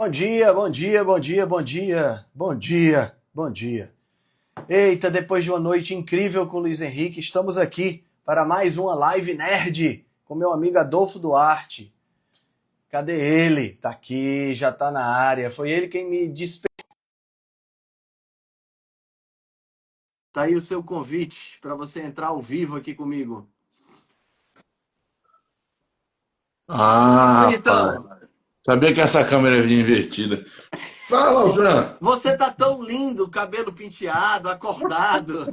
Bom dia, bom dia, bom dia, bom dia, bom dia, bom dia. Eita, depois de uma noite incrível com o Luiz Henrique, estamos aqui para mais uma live nerd com meu amigo Adolfo Duarte. Cadê ele? Tá aqui, já tá na área. Foi ele quem me despertou. Tá aí o seu convite para você entrar ao vivo aqui comigo. Ah, rapaz. Bonitão, Sabia que essa câmera vinha invertida. Fala, Alfran. você tá tão lindo, cabelo penteado, acordado.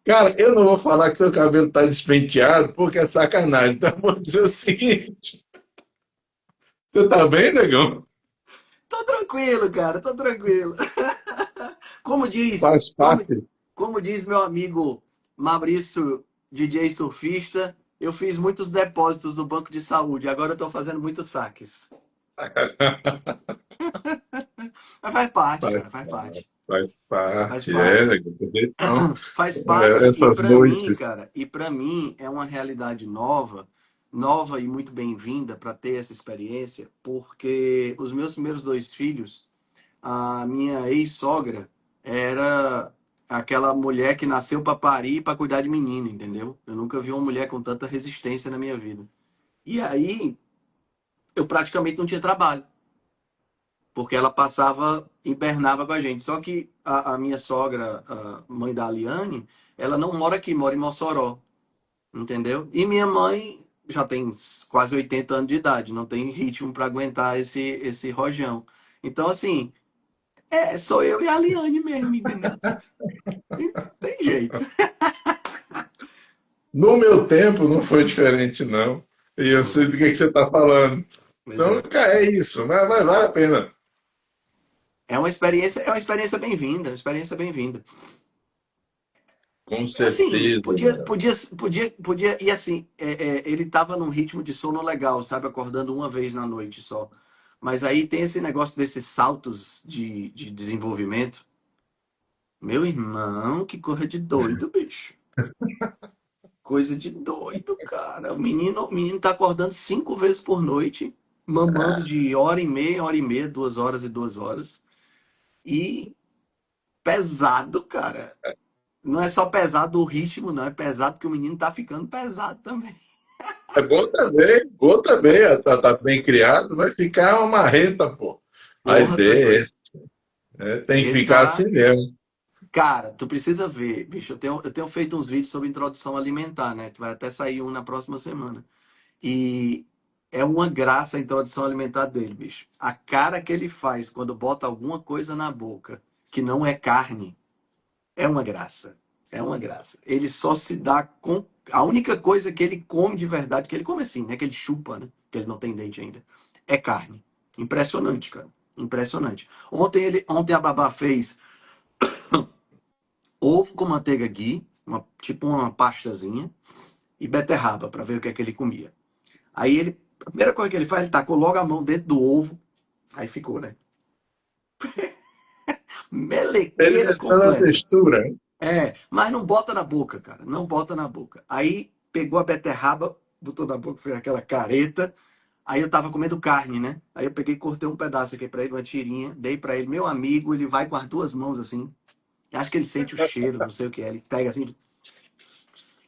Cara, eu não vou falar que seu cabelo tá despenteado porque é sacanagem. Então, vou dizer o seguinte: você tá bem, negão? Tô tranquilo, cara, tô tranquilo. Como diz, Faz como, parte. como diz meu amigo Maurício, DJ surfista, eu fiz muitos depósitos no banco de saúde, agora eu tô fazendo muitos saques. Mas faz parte, Faz cara, faz parte, parte. faz Faz parte. É, parte. negão. Então, Faz parte e essas pra mim, noites. cara, e pra mim é uma realidade nova, nova e muito bem-vinda para ter essa experiência, porque os meus primeiros dois filhos, a minha ex-sogra era aquela mulher que nasceu para parir e para cuidar de menino, entendeu? Eu nunca vi uma mulher com tanta resistência na minha vida. E aí eu praticamente não tinha trabalho, porque ela passava, hibernava com a gente. Só que a minha sogra, a mãe da Aliane, ela não mora aqui, mora em Mossoró, entendeu? E minha mãe já tem quase 80 anos de idade, não tem ritmo para aguentar esse rojão. Então, assim, sou eu e a Liane mesmo, entendeu? Não tem jeito. No meu tempo não foi diferente, não. E eu sei do que Pois, você está falando. pois Então, é. cara, é isso. Mas vale a pena. É uma experiência bem-vinda, uma experiência bem-vinda. Com Assim, certeza, né? e assim, ele tava num ritmo de sono legal, sabe? Acordando uma vez na noite só. Mas aí tem esse negócio desses saltos de desenvolvimento. Meu irmão, que coisa de doido, bicho. Coisa de doido, cara. O menino tá acordando 5 vezes por noite, mamando de hora e meia, 2 horas e 2 horas. E pesado, cara. Não é só pesado o ritmo, não. É pesado que o menino tá ficando pesado também. É bom também, tá bem criado, vai ficar uma marreta, pô. A Porra, tu é ideia é doido. essa, né? Tem que Ele ficar assim tá. mesmo. Cara, tu precisa ver, bicho. Eu tenho feito uns vídeos sobre introdução alimentar, né? Tu vai até sair um na próxima semana. E é uma graça a introdução alimentar dele, bicho. A cara que ele faz quando bota alguma coisa na boca que não é carne é uma graça. É uma graça. Ele só se dá com. A única coisa que ele come de verdade, que ele come assim, né? Que ele chupa, né? Que ele não tem dente ainda, é carne. Impressionante, cara. Impressionante. Ontem a babá fez ovo com manteiga ghee, tipo uma pastazinha, e beterraba, para ver o que é que ele comia. Aí a primeira coisa que ele faz, ele tacou logo a mão dentro do ovo, aí ficou, né? Ele Melequeira testando a completa. textura, hein? Mas não bota na boca, cara. Não bota na boca. Aí pegou a beterraba, botou na boca, fez aquela careta. Aí eu tava comendo carne, né? Aí eu peguei, cortei um pedaço aqui pra ele, uma tirinha, dei pra ele, meu amigo, ele vai com as duas mãos assim. Acho que ele sente o cheiro, não sei o que é. Ele pega assim,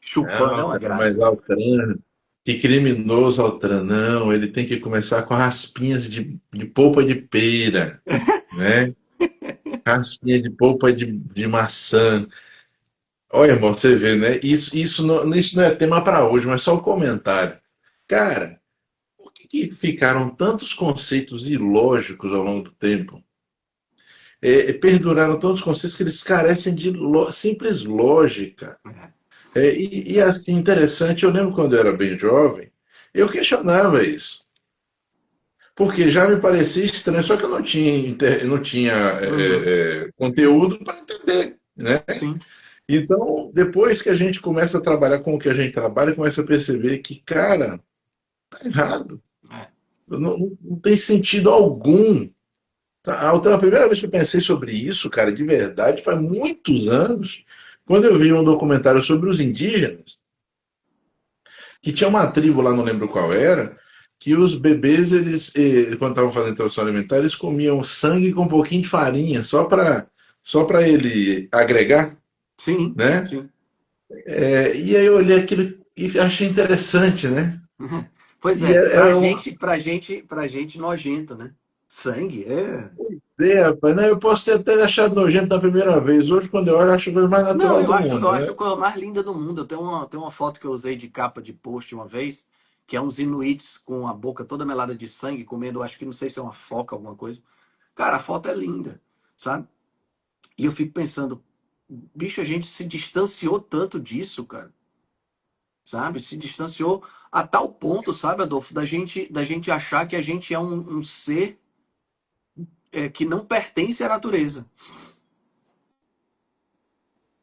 chupando, é Não, uma cara, graça, mas cara. Altran, que criminoso Altran, não. Ele tem que começar com raspinhas de polpa de pera, né? Raspinha de polpa de maçã. Olha, irmão, você vê, né? Isso não é tema para hoje, mas só o comentário. Cara, por que ficaram tantos conceitos ilógicos ao longo do tempo? Perduraram tantos conceitos que eles carecem de simples lógica. É. Assim, interessante, eu lembro quando eu era bem jovem, eu questionava isso. Porque já me parecia estranho, só que eu não tinha Uhum. conteúdo para entender, né? Sim. Então, depois que a gente começa a trabalhar com o que a gente trabalha, começa a perceber que, cara, tá errado. É. Não tem sentido algum. Tá? A primeira vez que eu pensei sobre isso, cara, de verdade, faz muitos anos, quando eu vi um documentário sobre os indígenas, que tinha uma tribo lá, não lembro qual era, que os bebês, quando estavam fazendo introdução alimentar, eles comiam sangue com um pouquinho de farinha, só para ele agregar, Sim, né? sim. E aí eu olhei aquilo e achei interessante, né? Pois E é, era um. pra gente nojento, né? Sangue, é. Rapaz, né? Eu posso ter até achado nojento na primeira vez. Hoje, quando eu olho, eu acho a coisa mais Não, natural do eu mundo, né? acho a coisa mais linda do mundo. Tenho uma foto que eu usei de capa de post uma vez, que é uns inuits com a boca toda melada de sangue, comendo, acho que não sei se é uma foca, alguma coisa. Cara, a foto é linda, sabe? E eu fico pensando, bicho, a gente se distanciou tanto disso, cara, sabe? Se distanciou a tal ponto, sabe, Adolfo, da gente achar que a gente é um ser que não pertence à natureza.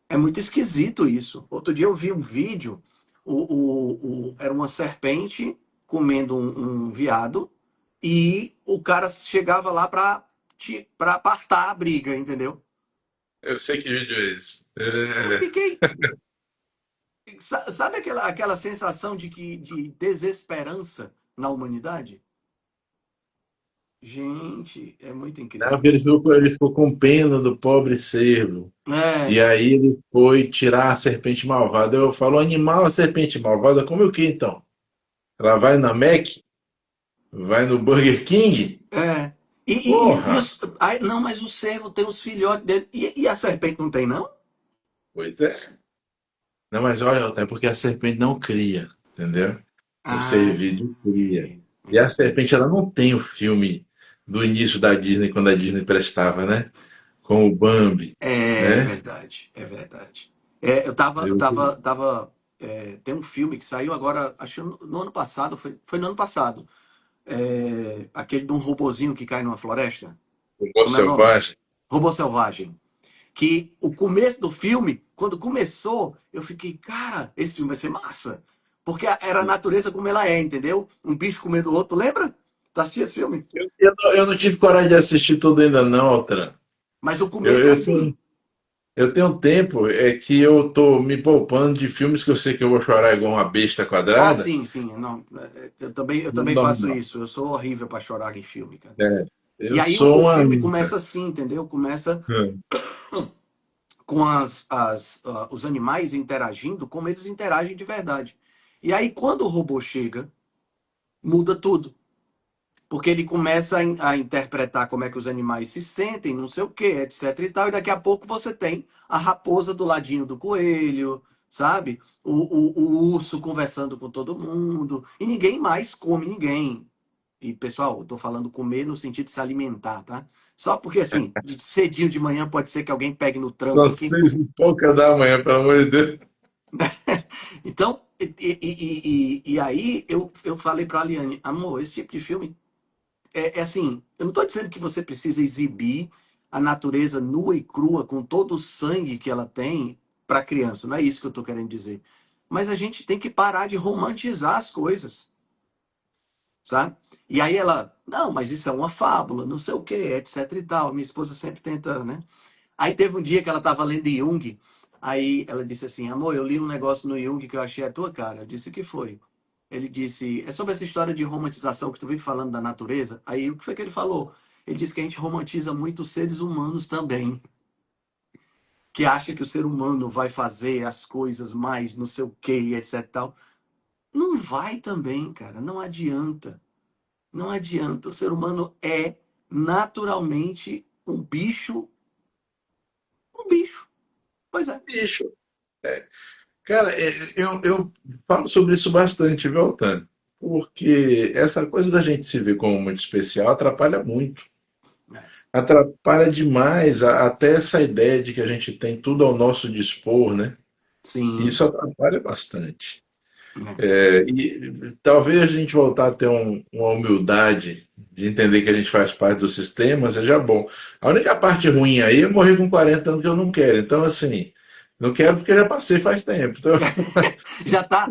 É muito esquisito isso. Outro dia eu vi um vídeo, era uma serpente comendo um veado e o cara chegava lá para apartar a briga, entendeu? Eu sei que vídeo é esse. Eu fiquei, sabe aquela sensação de desesperança na humanidade? Gente, é muito incrível Ele isso. ficou, ele ficou com pena do pobre cervo. E É, aí ele foi tirar a serpente malvada. Eu falo, animal, a serpente malvada, come o que então? Ela vai na Mac? Vai no Burger King? é. Porra! Não, mas o cervo tem os filhotes dele. E a serpente não tem, não? Pois é. Não, mas olha, é porque a serpente não cria, entendeu? O Ah, cervídeo cria. é, E a é. serpente, ela não tem o filme do início da Disney, quando a Disney prestava, né? Com o Bambi, É né? verdade, é verdade. É, tem um filme que saiu agora, acho que no ano passado, foi no ano passado. Aquele de um robozinho que cai numa floresta. O Bom Como é o nome? Selvagem. Robô Selvagem. Que o começo do filme, quando começou, eu fiquei, cara, esse filme vai ser massa. Porque era a natureza como ela é, entendeu? Um bicho comendo o outro, lembra? Tu assistiu esse filme? Eu não tive coragem de assistir tudo ainda não, Altran. Mas o Eu, começo é eu, assim. tenho, eu tenho um tempo que eu tô me poupando de filmes que eu sei que eu vou chorar igual uma besta Ah, quadrada. sim, sim. Não, eu também faço Normal. isso. Eu sou horrível para chorar em filme, cara. É, E eu aí sou o uma filme anta. começa assim, entendeu? Começa Hum. com os animais interagindo como eles interagem de verdade. E aí, quando o robô chega, muda tudo. Porque ele começa a interpretar como é que os animais se sentem, não sei o que, etc e tal, e daqui a pouco você tem a raposa do ladinho do coelho, sabe? O urso conversando com todo mundo, e ninguém mais come ninguém. E, pessoal, eu tô falando comer no sentido de se alimentar, tá? Só porque, assim, cedinho de manhã pode ser que alguém pegue no tranco São aqui. 6h pouca da manhã, pelo amor de Deus. Então, e aí eu falei pra Aliane, amor, esse tipo de filme é assim, eu não estou dizendo que você precisa exibir a natureza nua e crua com todo o sangue que ela tem para a criança, não é isso que eu estou querendo dizer. Mas a gente tem que parar de romantizar as coisas, sabe? E aí ela, não, mas isso é uma fábula, não sei o quê, etc e tal. Minha esposa sempre tenta, né? Aí teve um dia que ela estava lendo Jung, aí ela disse assim, amor, eu li um negócio no Jung que eu achei a tua cara. Eu disse, o que foi? Ele disse, é sobre essa história de romantização que tu vive falando da natureza. Aí o que foi que ele falou? Ele disse que a gente romantiza muito os seres humanos também, que acha que o ser humano vai fazer as coisas mais não sei o que, etc e tal. Não vai também, cara, não adianta. Não adianta. O ser humano é naturalmente um bicho. Pois é. Bicho. Cara, eu falo sobre isso bastante, viu, Altano? Porque essa coisa da gente se ver como muito especial atrapalha muito. É. Atrapalha demais até essa ideia de que a gente tem tudo ao nosso dispor, né? Sim. Isso atrapalha bastante. É. E talvez a gente voltar a ter uma humildade de entender que a gente faz parte do sistema seja bom. A única parte ruim aí é morrer com 40 anos que eu não quero. Então, assim, não quero porque já passei faz tempo. Então, Já tá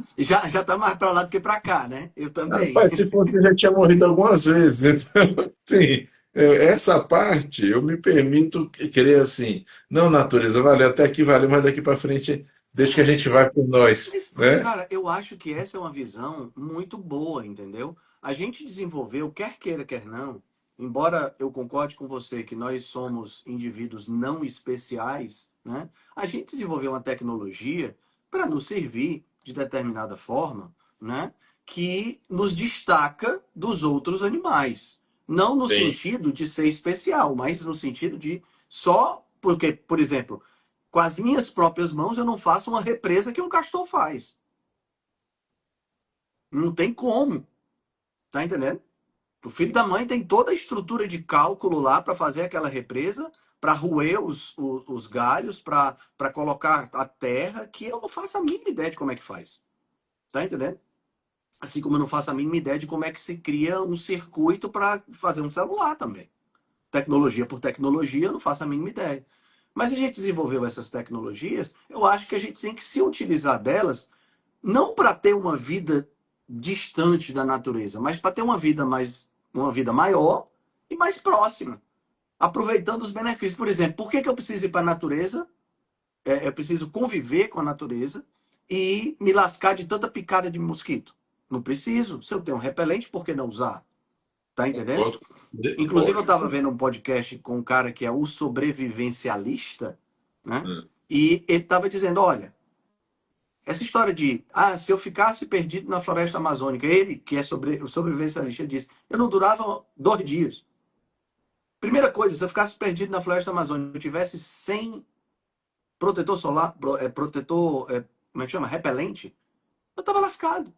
mais pra lá do que pra cá, né? Eu também. rapaz, se fosse, já tinha morrido algumas vezes. Então, assim, essa parte eu me permito querer assim, não, natureza, valeu, até aqui valeu, mas daqui para frente deixa que a gente vai por nós, Mas, né? cara, eu acho que essa é uma visão muito boa, entendeu? a gente desenvolveu, quer queira, quer não, embora eu concorde com você que nós somos indivíduos não especiais, né? A gente desenvolveu uma tecnologia para nos servir de determinada forma, né? Que nos destaca dos outros animais. Não no Sim. sentido de ser especial, mas no sentido de só porque, por exemplo, com as minhas próprias mãos eu não faço uma represa que um castor faz. Não tem como, tá entendendo? O filho da mãe tem toda a estrutura de cálculo lá para fazer aquela represa, para roer os galhos, para colocar a terra, que eu não faço a mínima ideia de como é que faz. Tá entendendo? Assim como eu não faço a mínima ideia de como é que se cria um circuito para fazer um celular também. Tecnologia por tecnologia, eu não faço a mínima ideia. Mas a gente desenvolveu essas tecnologias, eu acho que a gente tem que se utilizar delas não para ter uma vida distante da natureza, mas para ter uma vida maior e mais próxima, aproveitando os benefícios. Por exemplo, por que eu preciso ir para a natureza? Eu preciso conviver com a natureza e me lascar de tanta picada de mosquito. Não preciso. Se eu tenho um repelente, por que não usar? Tá entendendo? Concordo com você. Inclusive, eu estava vendo um podcast com um cara que é o sobrevivencialista, né? Hum. E ele estava dizendo: olha, essa história de, se eu ficasse perdido na floresta amazônica, ele, que é o sobrevivencialista, disse, eu não durava 2 dias. Primeira coisa, se eu ficasse perdido na floresta amazônica, eu tivesse sem protetor solar, como é que chama? Repelente, eu tava lascado.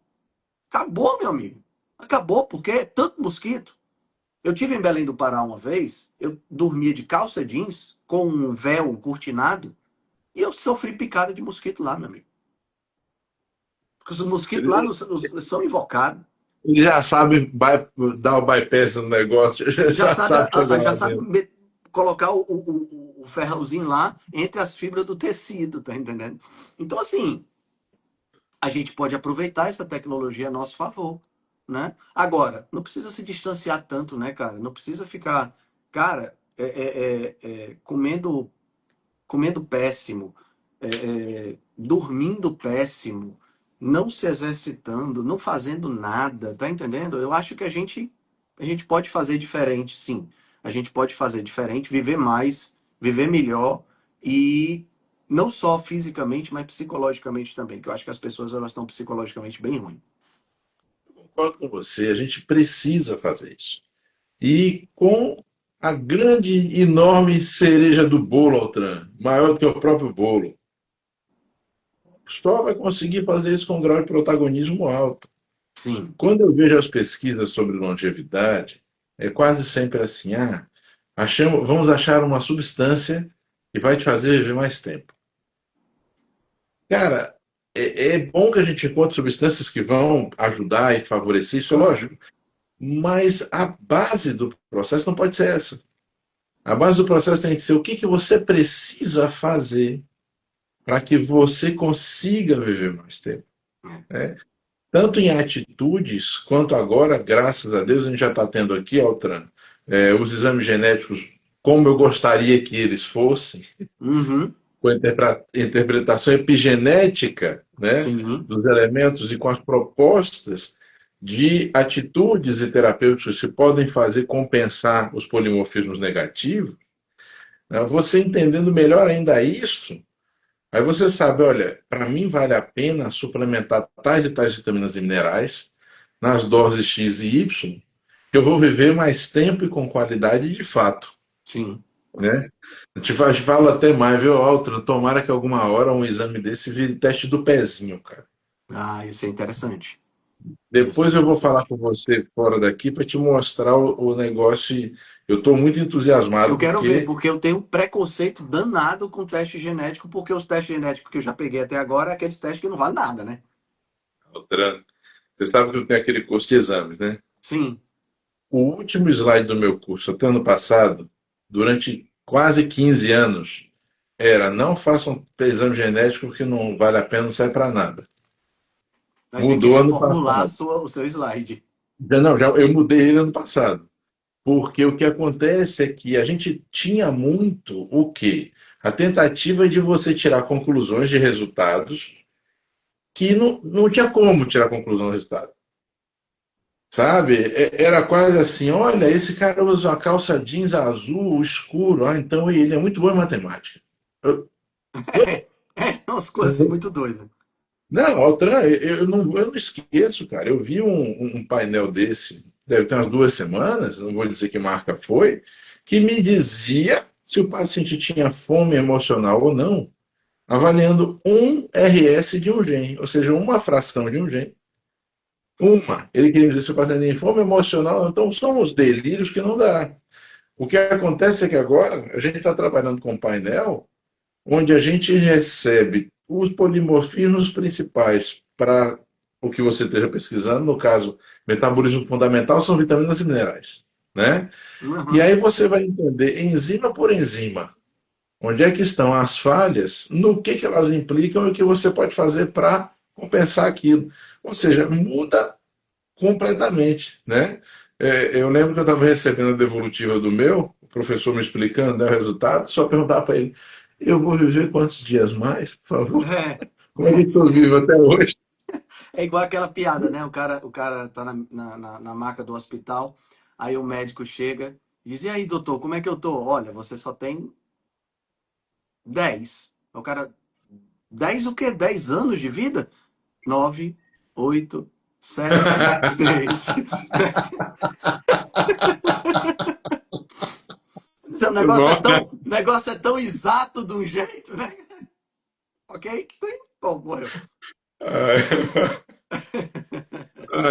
Acabou, meu amigo. Acabou, porque é tanto mosquito. Eu tive em Belém do Pará uma vez, eu dormia de calça jeans, com um véu cortinado, e eu sofri picada de mosquito lá, meu amigo. Porque os mosquitos lá Ele, são invocados. ele já sabe dar o bypass no negócio, Já já sabe, sabe chegar já lá sabe dentro. colocar o ferrãozinho lá entre as fibras do tecido, tá entendendo? Então, assim, a gente pode aproveitar essa tecnologia a nosso favor, né? Agora, não precisa se distanciar tanto, né, cara? Não precisa ficar, cara, comendo péssimo, dormindo péssimo, não se exercitando, não fazendo nada, tá entendendo? Eu acho que a gente pode fazer diferente, sim. A gente pode fazer diferente, viver mais, viver melhor e não só fisicamente, mas psicologicamente também, que eu acho que as pessoas elas estão psicologicamente bem ruins. Concordo com você, a gente precisa fazer isso. E com a grande, enorme cereja do bolo, Altran, maior do que o próprio bolo, só vai conseguir fazer isso com um grau de protagonismo alto. Sim. Quando eu vejo as pesquisas sobre longevidade, é quase sempre assim: vamos achar uma substância que vai te fazer viver mais tempo. Cara, é bom que a gente encontre substâncias que vão ajudar e favorecer, isso é Uhum. lógico, mas a base do processo não pode ser essa. A base do processo tem que ser o que você precisa fazer para que você consiga viver mais tempo. Né? Tanto em atitudes, quanto agora, graças a Deus, a gente já está tendo aqui, Altran, os exames genéticos como eu gostaria que eles fossem, Uhum. com a interpretação epigenética, né, Sim. dos elementos e com as propostas de atitudes e terapêuticas que podem fazer compensar os polimorfismos negativos, né, você entendendo melhor ainda isso, aí você sabe, olha, para mim vale a pena suplementar tais e tais vitaminas e minerais nas doses X e Y, que eu vou viver mais tempo e com qualidade de fato, Sim. né? Eu te falo até mais, viu, Altro? Tomara que alguma hora um exame desse vire teste do pezinho, cara. Isso é interessante. Ia ser Depois eu vou falar interessante. com você fora daqui para te mostrar o negócio. Eu estou muito Eu entusiasmado quero ver, porque, porque eu tenho um preconceito danado com teste genético, porque os testes genéticos que eu já peguei até agora é aqueles testes que não valem nada, né? Altran, você sabe que eu tenho aquele curso de exames, né? Sim. O último slide do meu curso, até ano passado, durante quase 15 anos, era não façam exame genético porque não vale a pena, não serve para nada. Vai ter que Mudou ano reformular passado. o seu slide. Eu mudei ele ano passado. Porque o que acontece é que a gente tinha muito o quê? A tentativa de você tirar conclusões de resultados que não tinha como tirar conclusão do resultado. sabe? Era quase assim, olha, esse cara usa uma calça jeans azul escuro, ah, então ele é muito bom em matemática. Eu- Umas coisas assim muito doidas. Não, Altran, eu não esqueço, cara. Eu vi um painel desse, deve ter umas 2 semanas, não vou dizer que marca foi, que me dizia se o paciente tinha fome emocional ou não, avaliando um RS de um gene, ou seja, uma fração de um gene. Uma. Ele queria dizer se o paciente tem fome emocional, então são os delírios que não dá. O que acontece é que agora a gente está trabalhando com um painel onde a gente recebe os polimorfismos principais para o que você esteja pesquisando, no caso, metabolismo fundamental são vitaminas e minerais, né? E Uhum. aí você vai entender enzima por enzima, onde é que estão as falhas, no que elas implicam e o que você pode fazer para compensar aquilo. Ou seja, muda completamente, né? Eu lembro que eu estava recebendo a devolutiva do meu, o professor me explicando, né, o resultado, só perguntar para ele, eu vou viver quantos dias mais, por favor? É. Como é que estou vivo até hoje? É igual aquela piada, né? O cara tá na maca do hospital, aí o médico chega e diz: E aí, doutor, como é que eu tô? Olha, você só tem 10. O cara, 10 o quê? 10 anos de vida? 9, 8, 7, 6. O negócio é Bom, tão, o negócio é tão exato de um jeito, né? Ok? Bom, morreu.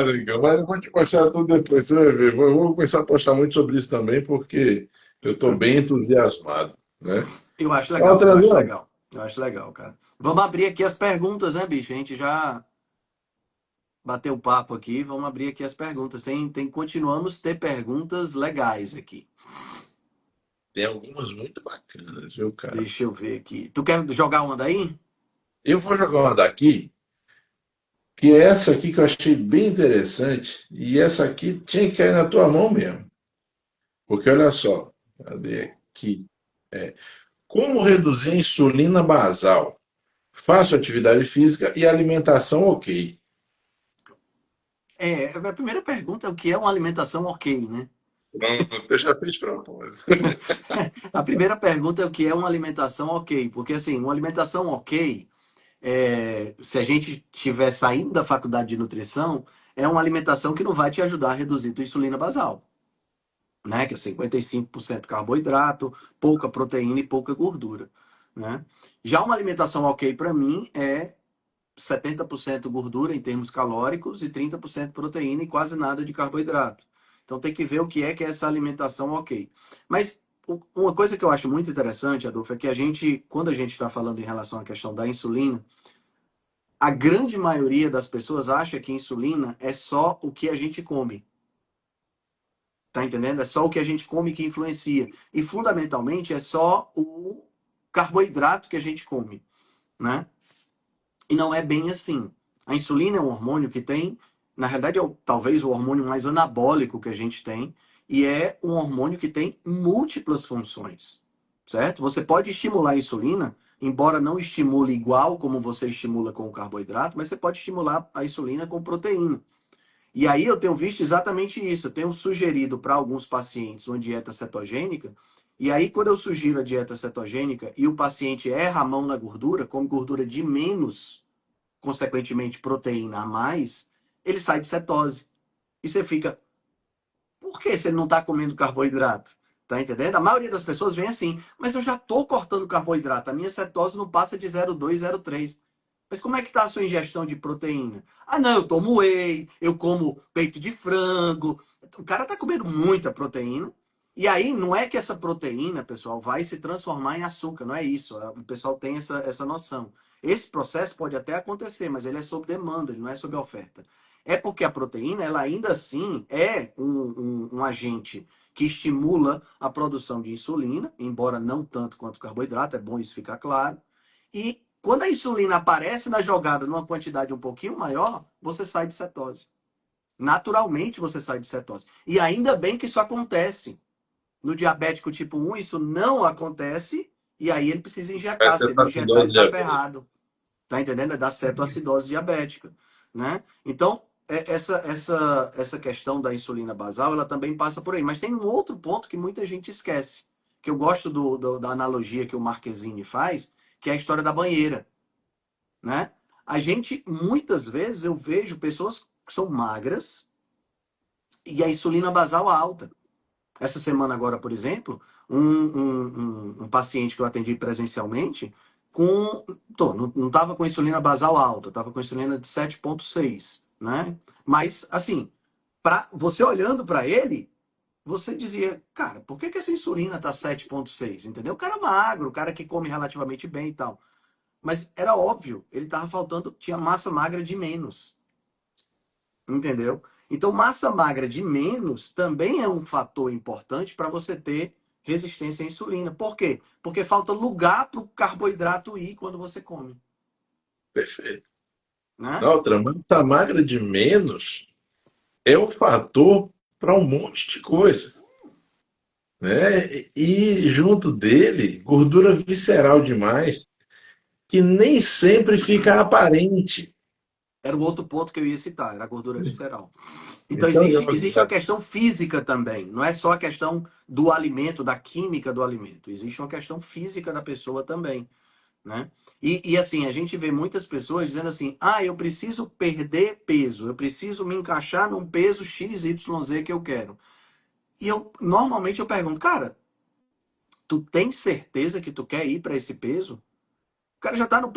legal. Mas eu vou te postar tudo depois, você vai ver. Vou começar a postar muito sobre isso também, porque eu estou bem entusiasmado, né? Eu acho Ó, legal, eu acho Transão, legal. Eu acho legal, cara. Vamos abrir aqui as perguntas, né, bicho? A gente já bater o papo aqui, vamos abrir aqui as perguntas. Continuamos a ter perguntas legais aqui. tem algumas muito bacanas, viu, cara? Deixa eu ver aqui. Tu quer jogar uma daí? Eu vou jogar uma daqui, que é essa aqui que eu achei bem interessante, e essa aqui tinha que cair na tua mão mesmo. Porque olha só, cadê aqui? É, como reduzir a insulina basal? Faço atividade física e alimentação ok. A primeira pergunta é o que é uma alimentação ok, né? Pronto, eu já fiz propósito. A primeira pergunta é o que é uma alimentação ok, porque assim, uma alimentação ok, se a gente estiver saindo da faculdade de nutrição, é uma alimentação que não vai te ajudar a reduzir tua insulina basal, né? Que é 55% carboidrato, pouca proteína e pouca gordura, né? Já uma alimentação ok para mim é 70% gordura em termos calóricos e 30% proteína e quase nada de carboidrato. Então tem que ver o que é essa alimentação ok. Mas uma coisa que eu acho muito interessante, Adolfo, é que quando a gente está falando em relação à questão da insulina, a grande maioria das pessoas acha que insulina é só o que a gente come. Tá entendendo? É só o que a gente come que influencia. E fundamentalmente é só o carboidrato que a gente come, né? E não é bem assim. A insulina é um hormônio que tem, na realidade, talvez o hormônio mais anabólico que a gente tem, e é um hormônio que tem múltiplas funções, certo? Você pode estimular a insulina, embora não estimule igual como você estimula com o carboidrato, mas você pode estimular a insulina com proteína. E aí eu tenho visto exatamente isso. Eu tenho sugerido para alguns pacientes uma dieta cetogênica. E aí, quando eu sugiro a dieta cetogênica e o paciente erra a mão na gordura, come gordura de menos, consequentemente proteína a mais, ele sai de cetose. E você fica, por que você não está comendo carboidrato? Tá entendendo? A maioria das pessoas vem assim, mas eu já estou cortando carboidrato, a minha cetose não passa de 0,2, 0,3. Mas como é que está a sua ingestão de proteína? Ah, não, eu tomo whey, eu como peito de frango. O cara está comendo muita proteína. E aí, não é que essa proteína, pessoal, vai se transformar em açúcar, não é isso. O pessoal tem essa noção. Esse processo pode até acontecer, mas ele é sob demanda, ele não é sob oferta. É porque a proteína, ela ainda assim é um agente que estimula a produção de insulina, embora não tanto quanto o carboidrato, é bom isso ficar claro. E quando a insulina aparece na jogada numa quantidade um pouquinho maior, você sai de cetose. Naturalmente você sai de cetose. E ainda bem que isso acontece. No diabético tipo 1, isso não acontece, e aí ele precisa injetar. Essa Se é ele não a injetar, acidose ele está diabética. ferrado. Tá entendendo? É dar cetoacidose diabética, né? Então, essa questão da insulina basal, ela também passa por aí. Mas tem um outro ponto que muita gente esquece, que eu gosto da analogia que o Marquezine faz, que é a história da banheira, né? A gente, muitas vezes, eu vejo pessoas que são magras e a insulina basal alta. Essa semana agora, por exemplo, um paciente que eu atendi presencialmente com. Não estava com insulina basal alta, estava com insulina de 7,6, né? Mas, assim, você olhando para ele, você dizia, cara, por que essa insulina tá 7,6? Entendeu? O cara magro, o cara que come relativamente bem e tal. Mas era óbvio, ele estava faltando, tinha massa magra de menos. Entendeu? Então, massa magra de menos também é um fator importante para você ter resistência à insulina. Por quê? Porque falta lugar para o carboidrato ir quando você come, Perfeito. né? Outra, massa magra de menos é o fator para um monte de coisa, né? E junto dele, gordura visceral demais, que nem sempre fica aparente. Era o outro ponto que eu ia citar, era a gordura visceral. Então, Então, existe uma questão física também. Não é só a questão do alimento, da química do alimento. Existe uma questão física da pessoa também, né? Assim, a gente vê muitas pessoas dizendo assim, eu preciso perder peso, eu preciso me encaixar num peso XYZ que eu quero. E normalmente eu pergunto, cara, tu tem certeza que tu quer ir para esse peso? O cara já está no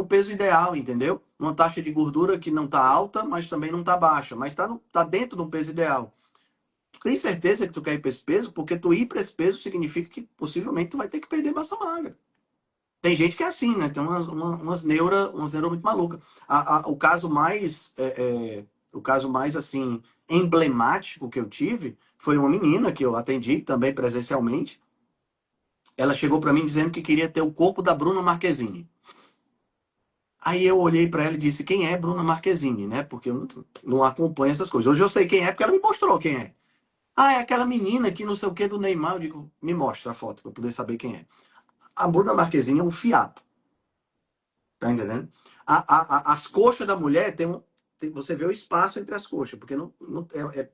peso ideal, entendeu? Uma taxa de gordura que não está alta, mas também não está baixa, mas tá dentro do peso ideal. Tu tem certeza que tu quer ir para esse peso? Porque tu ir para esse peso significa que possivelmente tu vai ter que perder massa magra. Tem gente que é assim, né? Tem umas neura muito malucas. O caso mais assim emblemático que eu tive foi uma menina que eu atendi também presencialmente. Ela chegou para mim dizendo que queria ter o corpo da Bruna Marquezine. Aí eu olhei para ela e disse: quem é Bruna Marquezine, né? Porque eu não acompanho essas coisas. Hoje eu sei quem é porque ela me mostrou quem é. É aquela menina que não sei o que do Neymar. Eu digo: me mostra a foto para eu poder saber quem é. A Bruna Marquezine é um fiapo. Tá entendendo? As coxas da mulher você vê o espaço entre as coxas, porque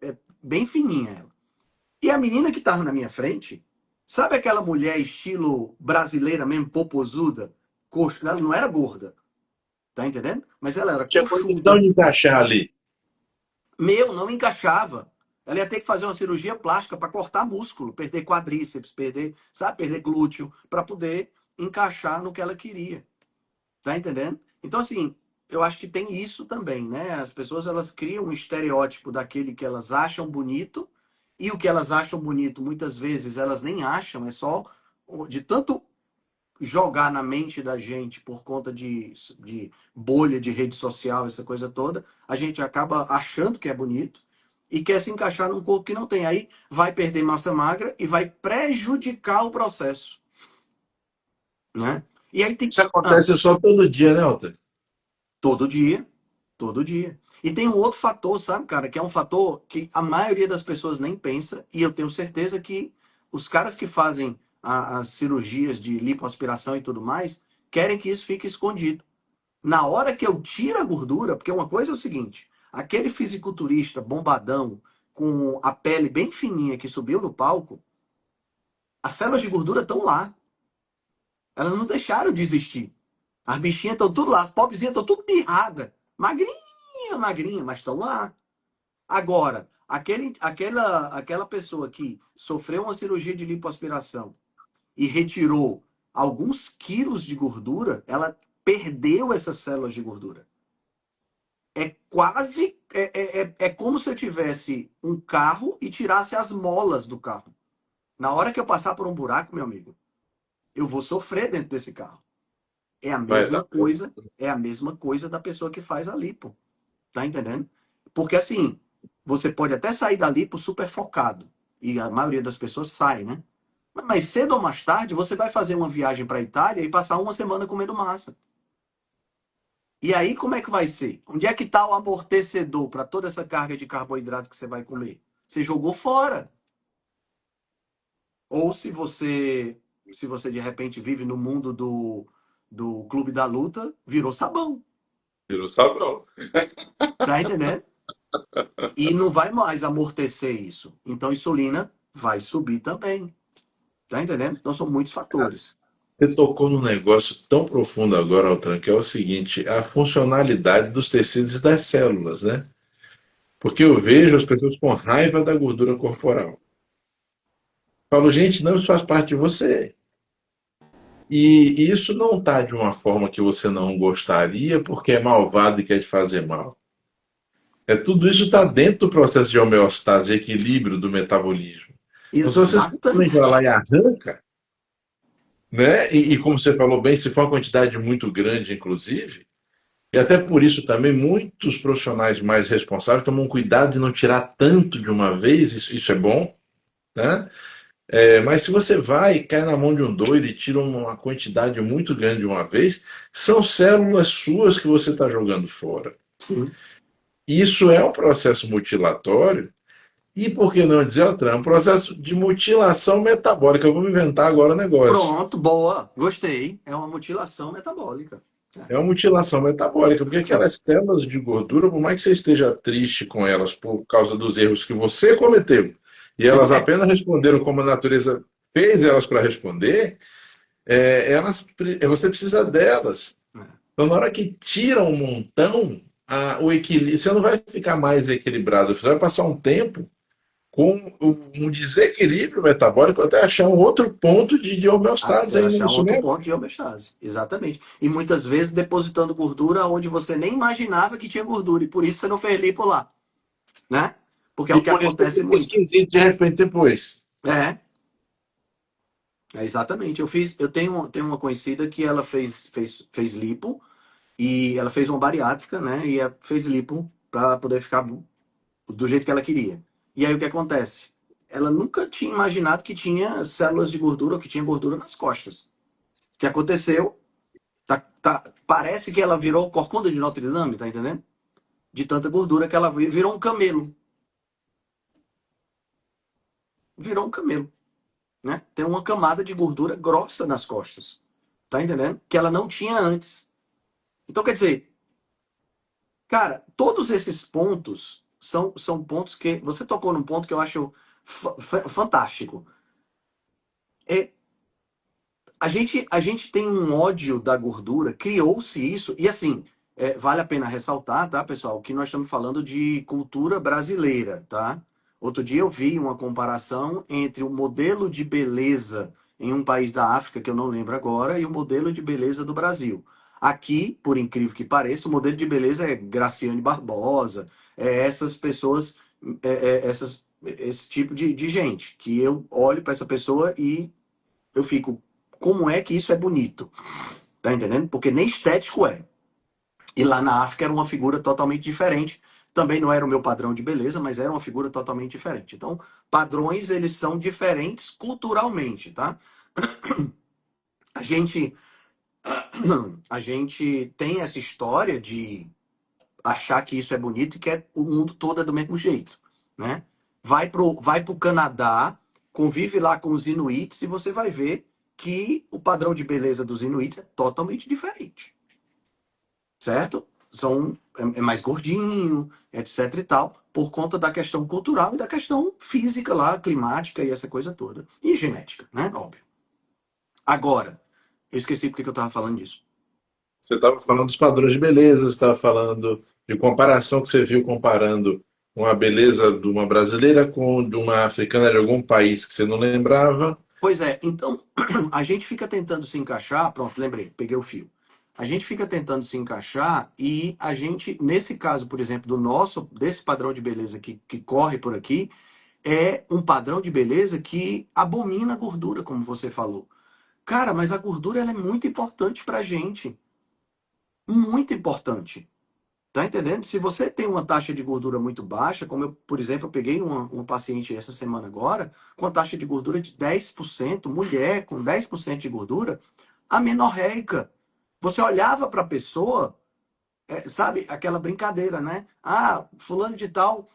é bem fininha ela. E a menina que tava na minha frente, sabe aquela mulher estilo brasileira mesmo, popozuda? Coxa, ela não era gorda, tá entendendo? Mas ela era tinha condição coxuda. de encaixar ali. Não encaixava. Ela ia ter que fazer uma cirurgia plástica para cortar músculo, perder quadríceps, perder glúteo, para poder encaixar no que ela queria. Tá entendendo? Então, assim, eu acho que tem isso também, né? As pessoas, elas criam um estereótipo daquele que elas acham bonito, e o que elas acham bonito, muitas vezes, elas nem acham, é só de tanto jogar na mente da gente por conta de bolha de rede social, essa coisa toda, a gente acaba achando que é bonito e quer se encaixar num corpo que não tem. Aí vai perder massa magra e vai prejudicar o processo, né? E aí tem... Isso acontece só todo dia, né, Alter? Todo dia, todo dia. E tem um outro fator, sabe, cara, que é um fator que a maioria das pessoas nem pensa, e eu tenho certeza que os caras que fazem as cirurgias de lipoaspiração e tudo mais, querem que isso fique escondido. Na hora que eu tiro a gordura, porque uma coisa é o seguinte, aquele fisiculturista bombadão, com a pele bem fininha que subiu no palco, as células de gordura estão lá. Elas não deixaram de existir. As bichinhas estão tudo lá, as pobrezinhas estão tudo mirrada. Magrinha, magrinha, mas estão lá. Agora, aquela pessoa que sofreu uma cirurgia de lipoaspiração e retirou alguns quilos de gordura, ela perdeu essas células de gordura. É quase. É como se eu tivesse um carro e tirasse as molas do carro. Na hora que eu passar por um buraco, meu amigo, eu vou sofrer dentro desse carro. É a Vai mesma dar. coisa, é a mesma coisa da pessoa que faz a lipo. Tá entendendo? Porque assim, você pode até sair da lipo super focado. E a maioria das pessoas sai, né? Mas cedo ou mais tarde, você vai fazer uma viagem para a Itália e passar uma semana comendo massa. E aí, como é que vai ser? Onde é que está o amortecedor para toda essa carga de carboidrato que você vai comer? Você jogou fora. Ou se você de repente vive no mundo do clube da luta, virou sabão. Virou sabão. Tá entendendo? E não vai mais amortecer isso. Então, a insulina vai subir também. Tá entendendo? Então, são muitos fatores. Você tocou num negócio tão profundo agora, Altran, que é o seguinte, a funcionalidade dos tecidos e das células, né? Porque eu vejo as pessoas com raiva da gordura corporal. Falo, gente, não, isso faz parte de você. E isso não está de uma forma que você não gostaria, porque é malvado e quer te fazer mal. É tudo isso está dentro do processo de homeostase, equilíbrio do metabolismo. Então, se você simplesmente vai lá Exatamente. e arranca, né? E como você falou bem, se for uma quantidade muito grande, inclusive, e até por isso também muitos profissionais mais responsáveis tomam cuidado de não tirar tanto de uma vez, isso é bom, né? Mas se você vai e cai na mão de um doido e tira uma quantidade muito grande de uma vez, são células suas que você está jogando fora. Sim. Isso é um processo mutilatório, e por que não dizer, Altran, um processo de mutilação metabólica. Eu vou inventar agora o negócio. Pronto, boa. Gostei. É uma mutilação metabólica. É uma mutilação metabólica, porque aquelas células de gordura, por mais que você esteja triste com elas por causa dos erros que você cometeu, e elas apenas responderam como a natureza fez elas para responder, você precisa delas. Então, na hora que tira um montão, o equilíbrio, você não vai ficar mais equilibrado, você vai passar um tempo com um desequilíbrio metabólico até achar um outro ponto de homeostase Até aí, não é achar um isso outro mesmo? ponto de homeostase. Exatamente. E muitas vezes depositando gordura onde você nem imaginava que tinha gordura. E por isso você não fez lipo lá. Né? Porque é E o que por isso você acontece fica muito. esquisito de repente depois. É, exatamente. Eu tenho uma conhecida que ela fez lipo e ela fez uma bariátrica, né? E fez lipo para poder ficar do jeito que ela queria. E aí o que acontece? Ela nunca tinha imaginado que tinha células de gordura ou que tinha gordura nas costas. O que aconteceu? Parece que ela virou corcunda de Notre Dame, tá entendendo? De tanta gordura que ela virou um camelo. Virou um camelo, né? Tem uma camada de gordura grossa nas costas. Tá entendendo? Que ela não tinha antes. Então, quer dizer, cara, todos esses pontos são pontos que. Você tocou num ponto que eu acho fantástico. É, a gente tem um ódio da gordura, criou-se isso, e assim, vale a pena ressaltar, tá, pessoal, que nós estamos falando de cultura brasileira, tá? Outro dia eu vi uma comparação entre o modelo de beleza em um país da África, que eu não lembro agora, e o modelo de beleza do Brasil. Aqui, por incrível que pareça, o modelo de beleza é Graciane Barbosa, essas pessoas, esse tipo de gente, que eu olho para essa pessoa e eu fico, como é que isso é bonito? Tá entendendo? Porque nem estético é. E lá na África era uma figura totalmente diferente. Também não era o meu padrão de beleza, mas era uma figura totalmente diferente. Então, padrões, eles são diferentes culturalmente, tá? A gente, a gente tem essa história de achar que isso é bonito e que o mundo todo é do mesmo jeito, né? Vai pro Canadá, convive lá com os Inuits e você vai ver que o padrão de beleza dos Inuits é totalmente diferente, certo? É mais gordinho, etc e tal, por conta da questão cultural e da questão física lá, climática e essa coisa toda. E genética, né? Óbvio. Agora, eu esqueci porque que eu tava falando disso. Você estava falando dos padrões de beleza, você estava falando de comparação que você viu comparando uma beleza de uma brasileira com de uma africana de algum país que você não lembrava. Pois é, então a gente fica tentando se encaixar, pronto, lembrei, peguei o fio. A gente fica tentando se encaixar e a gente, nesse caso, por exemplo, desse padrão de beleza que corre por aqui, é um padrão de beleza que abomina a gordura, como você falou. Cara, mas a gordura ela é muito importante pra gente. Muito importante. Tá entendendo? Se você tem uma taxa de gordura muito baixa, como eu, por exemplo, eu peguei uma paciente essa semana agora, com a taxa de gordura de 10%, mulher com 10% de gordura, amenorreica. Você olhava para a pessoa, sabe, aquela brincadeira, né? Ah, fulano de tal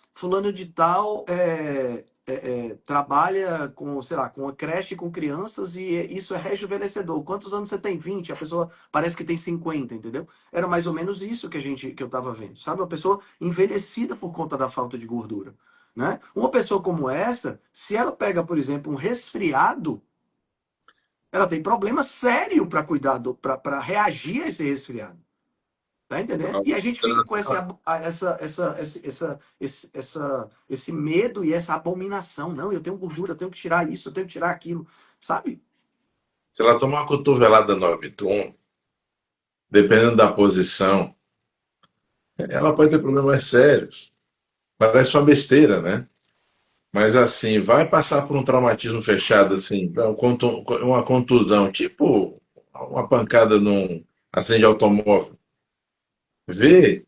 trabalha com, sei lá, com uma creche com crianças e isso é rejuvenescedor. Quantos anos você tem? 20? A pessoa parece que tem 50, entendeu? Era mais ou menos isso que eu tava vendo, sabe? Uma pessoa envelhecida por conta da falta de gordura, né? Uma pessoa como essa, se ela pega, por exemplo, um resfriado, ela tem problema sério para cuidar para reagir a esse resfriado. Tá entendendo? E a gente fica com esse medo e essa abominação. Não, eu tenho gordura, eu tenho que tirar isso, eu tenho que tirar aquilo. Sabe? Se ela tomar uma cotovelada no abdômen, dependendo da posição, ela pode ter problemas sérios. Parece uma besteira, né? Mas assim, vai passar por um traumatismo fechado, assim, uma contusão, tipo uma pancada num acidente de automóvel. Vê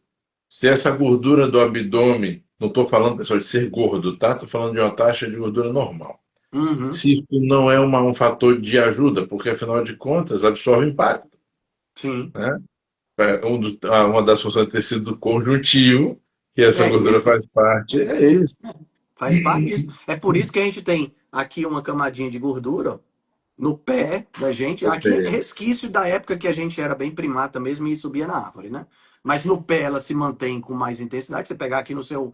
se essa gordura do abdômen, não estou falando, pessoal, de ser gordo, tá? Estou falando de uma taxa de gordura normal. Uhum, Se isso não é um fator de ajuda, porque afinal de contas absorve impacto, sim. né? Uma das funções do tecido conjuntivo, que essa É gordura esse. faz parte, É é esse. isso. Faz parte disso. É por isso que a gente tem aqui uma camadinha de gordura, ó, no pé da gente. Aqui é resquício da época que a gente era bem primata mesmo e subia na árvore, né? Mas no pé ela se mantém com mais intensidade. Você pegar aqui no seu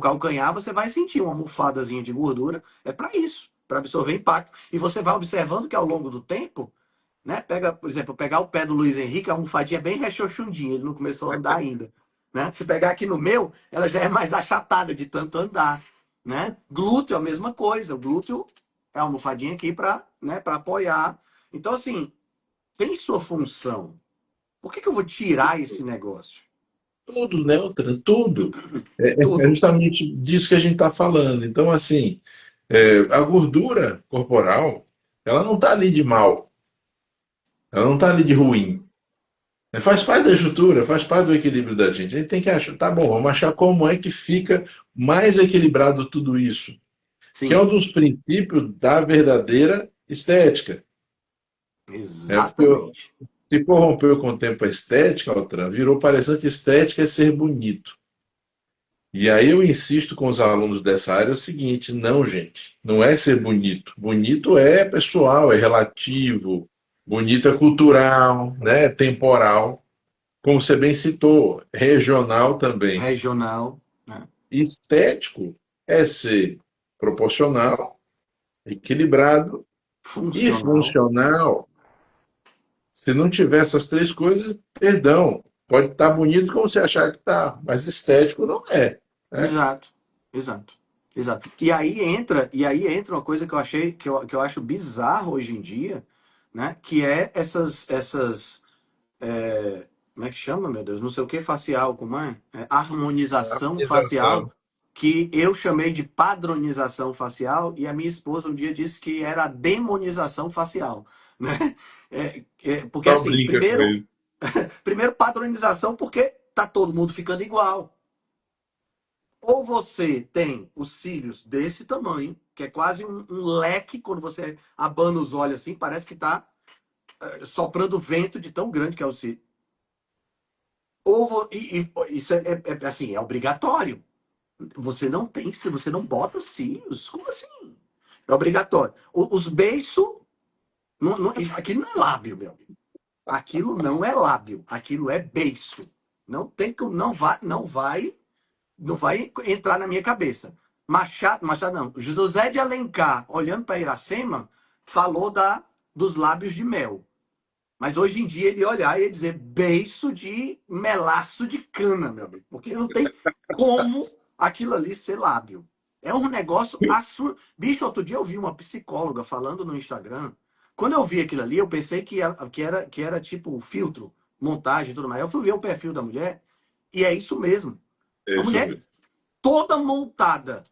calcanhar, você vai sentir uma almofadazinha de gordura. É para isso, para absorver impacto. E você vai observando que ao longo do tempo, né? Pega, por exemplo, pegar o pé do Luiz Henrique, a almofadinha é bem rechochundinha, ele não começou a andar ainda, né? Se pegar aqui no meu, ela já é mais achatada de tanto andar, né? Glúteo é a mesma coisa, o glúteo é a almofadinha aqui para, né, para apoiar. Então assim, tem sua função. Por que eu vou tirar esse negócio? Tudo, né, Altran? Tudo. É Tudo. justamente disso que a gente está falando. Então, assim, a gordura corporal, ela não está ali de mal, ela não está ali de ruim. Faz parte da estrutura, faz parte do equilíbrio da gente. A gente tem que achar, tá bom, vamos achar como é que fica mais equilibrado tudo isso, que é um Sim, dos princípios da verdadeira estética. Né? Porque exatamente. se corrompeu com o tempo a estética, Altran, virou parecendo que estética é ser bonito. E aí eu insisto com os alunos dessa área o seguinte: não, gente, não é ser bonito. Bonito é pessoal, é relativo, bonito é cultural, né? É temporal, como você bem citou, regional também. Regional, né? Estético é ser proporcional, equilibrado e Funcional. funcional. Se não tiver essas três coisas, perdão, pode estar bonito como você achar que está, mas estético não é. Né? Exato, exato, exato. E aí entra uma coisa que eu achei, que eu acho bizarro hoje em dia, né? Que é como é que chama, meu Deus? Não sei o que facial, como é? Harmonização facial, Harmonização. que eu chamei de padronização facial, e a minha esposa um dia disse que era a demonização facial, né? Porque Só assim, brinca com primeiro, isso. primeiro padronização porque tá todo mundo ficando igual. Ou você tem os cílios desse tamanho, que é quase um leque, quando você abana os olhos assim, parece que está soprando vento de tão grande que é o cílio. Isso assim, é obrigatório. Você não tem, se você não bota cílios, como assim? É obrigatório. Os beiços, aquilo não é lábio, meu amigo. Aquilo não é lábio, aquilo é beiço. Não tem que, não vai entrar na minha cabeça. Machado não. José de Alencar, olhando para Iracema, falou dos lábios de mel. Mas hoje em dia ele ia olhar e ia dizer beiço de melaço de cana, meu amigo. Porque não tem como aquilo ali ser lábio. É um negócio absurdo. Bicho, outro dia eu vi uma psicóloga falando no Instagram. Quando eu vi aquilo ali, eu pensei que era tipo filtro, montagem e tudo mais. Eu fui ver o perfil da mulher e é isso mesmo. É A isso mulher mesmo. toda montada.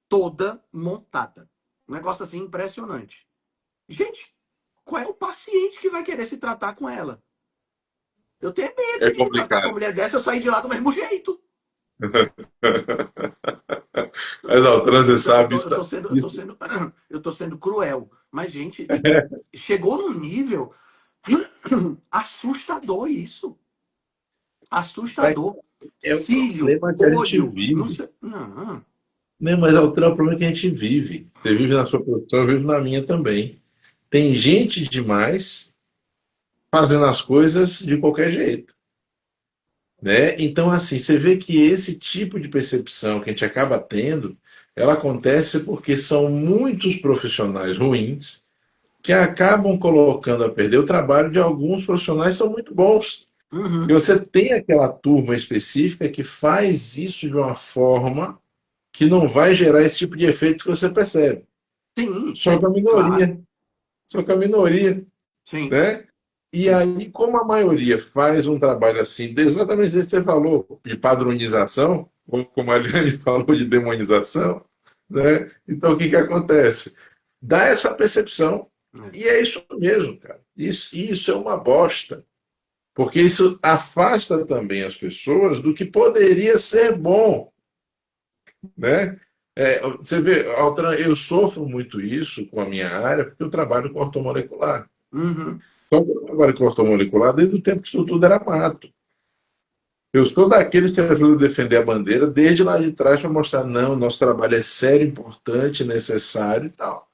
Toda montada. Um negócio assim impressionante. Gente, qual é o paciente que vai querer se tratar com ela? Eu tenho medo É de me tratar com uma complicado. mulher dessa e eu sair de lá do mesmo jeito. Mas não, Eu, transe eu, tô, eu, sabe tô, isso. eu, tô sendo, eu, tô Isso sendo, eu tô sendo cruel. Mas, gente, chegou num nível assustador isso. Mas Assustador. é o Cílio, problema que a gente olho, não vive. sei. Não. Né, mas é o problema que a gente vive. Você vive na sua profissão, eu vivo na minha também. Tem gente demais fazendo as coisas de qualquer jeito, né? Então, assim, você vê que esse tipo de percepção que a gente acaba tendo, ela acontece porque são muitos profissionais ruins que acabam colocando a perder o trabalho de alguns profissionais que são muito bons. E Uhum. você tem aquela turma específica que faz isso de uma forma que não vai gerar esse tipo de efeito que você percebe. Sim, Só que sim, a claro. minoria, só que a minoria, Sim, né? E sim. aí, como a maioria faz um trabalho assim, exatamente o que você falou, de padronização, ou como a Aliane falou, de demonização, né? Então, o que que acontece? Dá essa percepção, É. e é isso mesmo, cara. Isso é uma bosta, porque isso afasta também as pessoas do que poderia ser bom, né? Você vê, Altran, eu sofro muito isso com a minha área, porque eu trabalho com ortomolecular. Uhum. Então, eu trabalho com ortomolecular desde o tempo que isso tudo era mato. Eu sou daqueles que ajudam a defender a bandeira desde lá de trás para mostrar, não, nosso trabalho é sério, importante, necessário e tal.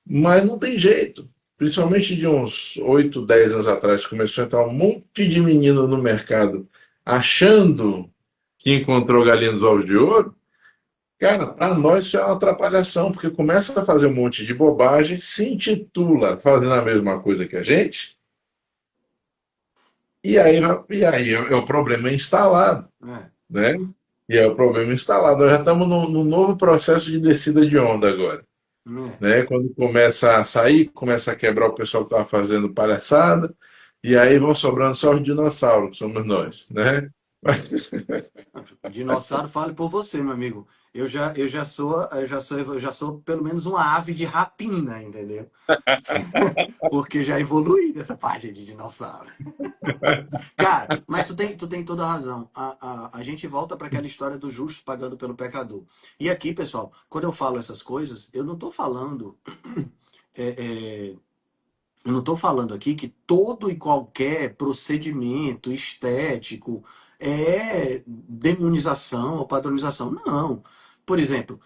Mas não tem jeito. Principalmente de uns 8, 10 anos atrás, começou a entrar um monte de menino no mercado achando que encontrou galinha dos ovos de ouro. Cara, para nós isso é uma atrapalhação, porque começa a fazer um monte de bobagem, se intitula fazendo a mesma coisa que a gente, e aí é o problema instalado, É. né? E é o problema instalado. Nós já estamos num novo processo de descida de onda agora, É. né? Quando começa a sair, começa a quebrar o pessoal que estava fazendo palhaçada, e aí vão sobrando só os dinossauros, que somos nós, né? Dinossauro, fale por você, meu amigo. Eu já sou pelo menos uma ave de rapina, entendeu? Porque já evolui nessa parte de dinossauro. Cara, mas tu tem toda a razão. A gente volta para aquela história do justo pagando pelo pecador. E aqui, pessoal, quando eu falo essas coisas, eu não estou falando. é, é, eu não estou falando aqui que todo e qualquer procedimento estético é demonização ou padronização. Não. Por exemplo,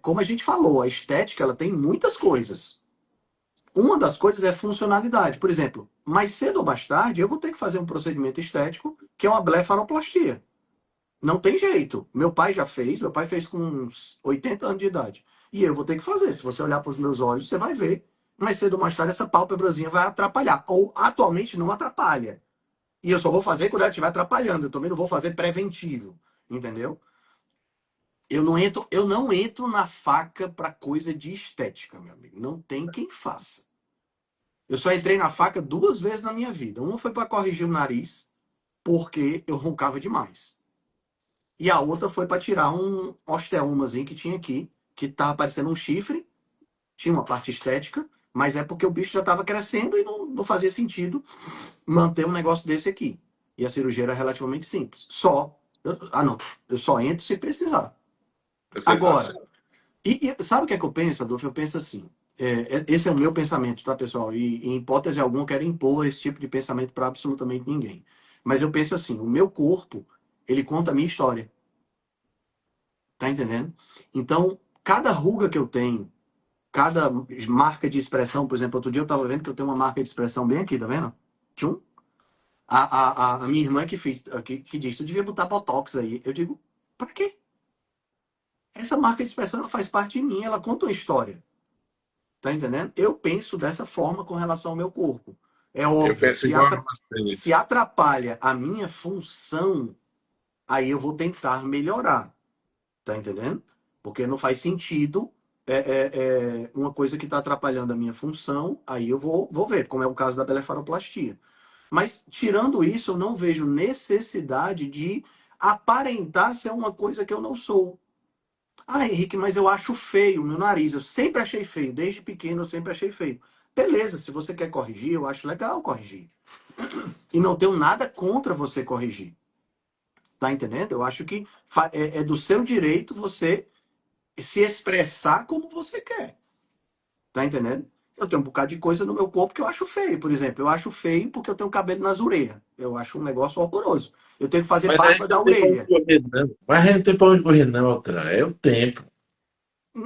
como a gente falou, a estética ela tem muitas coisas. Uma das coisas é funcionalidade. Por exemplo, mais cedo ou mais tarde, eu vou ter que fazer um procedimento estético que é uma blefaroplastia. Não tem jeito. Meu pai fez com uns 80 anos de idade. E eu vou ter que fazer. Se você olhar para os meus olhos, você vai ver. Mais cedo ou mais tarde, essa pálpebrazinha vai atrapalhar. Ou atualmente não atrapalha. E eu só vou fazer quando ela estiver atrapalhando. Eu também não vou fazer preventivo. Entendeu? Eu não entro na faca para coisa de estética, meu amigo. Não tem quem faça. Eu só entrei na faca 2 vezes na minha vida. Uma foi para corrigir o nariz, porque eu roncava demais. E a outra foi para tirar um osteomazinho que tinha aqui, que tava parecendo um chifre, tinha uma parte estética, mas é porque o bicho já estava crescendo e não fazia sentido manter um negócio desse aqui. E a cirurgia era relativamente simples. Não, eu só entro se precisar. Você tá Agora, certo. e sabe o que é que eu penso, Adolfo? Eu penso assim, esse é o meu pensamento, tá, pessoal? E em hipótese alguma eu quero impor esse tipo de pensamento para absolutamente ninguém. Mas eu penso assim, o meu corpo, ele conta a minha história. Tá entendendo? Então, cada ruga que eu tenho, cada marca de expressão, por exemplo, outro dia eu tava vendo que eu tenho uma marca de expressão bem aqui, tá vendo? Tchum. A minha irmã que fez, que diz, tu devia botar Botox aí. Eu digo, pra quê? Essa marca de expressão ela faz parte de mim, ela conta uma história. Tá entendendo? Eu penso dessa forma com relação ao meu corpo. É Eu óbvio, penso igual a você. se atrapalha a minha função, aí eu vou tentar melhorar. Tá entendendo? Porque não faz sentido uma coisa que está atrapalhando a minha função, aí eu vou ver, como é o caso da blefaroplastia. Mas, tirando isso, eu não vejo necessidade de aparentar ser uma coisa que eu não sou. Ah, Henrique, mas eu acho feio o meu nariz. Eu sempre achei feio. Desde pequeno eu sempre achei feio. Beleza, se você quer corrigir, eu acho legal corrigir. E não tenho nada contra você corrigir. Tá entendendo? Eu acho que é do seu direito você se expressar como você quer. Tá entendendo? Eu tenho um bocado de coisa no meu corpo que eu acho feio. Por exemplo, eu acho feio porque eu tenho cabelo nas orelhas. Eu acho um negócio horroroso. Eu tenho que fazer Mas a barba gente da não tem pra onde orelha. correr, não. Mas a gente não tem pra onde correr, não, Altran. É o tempo.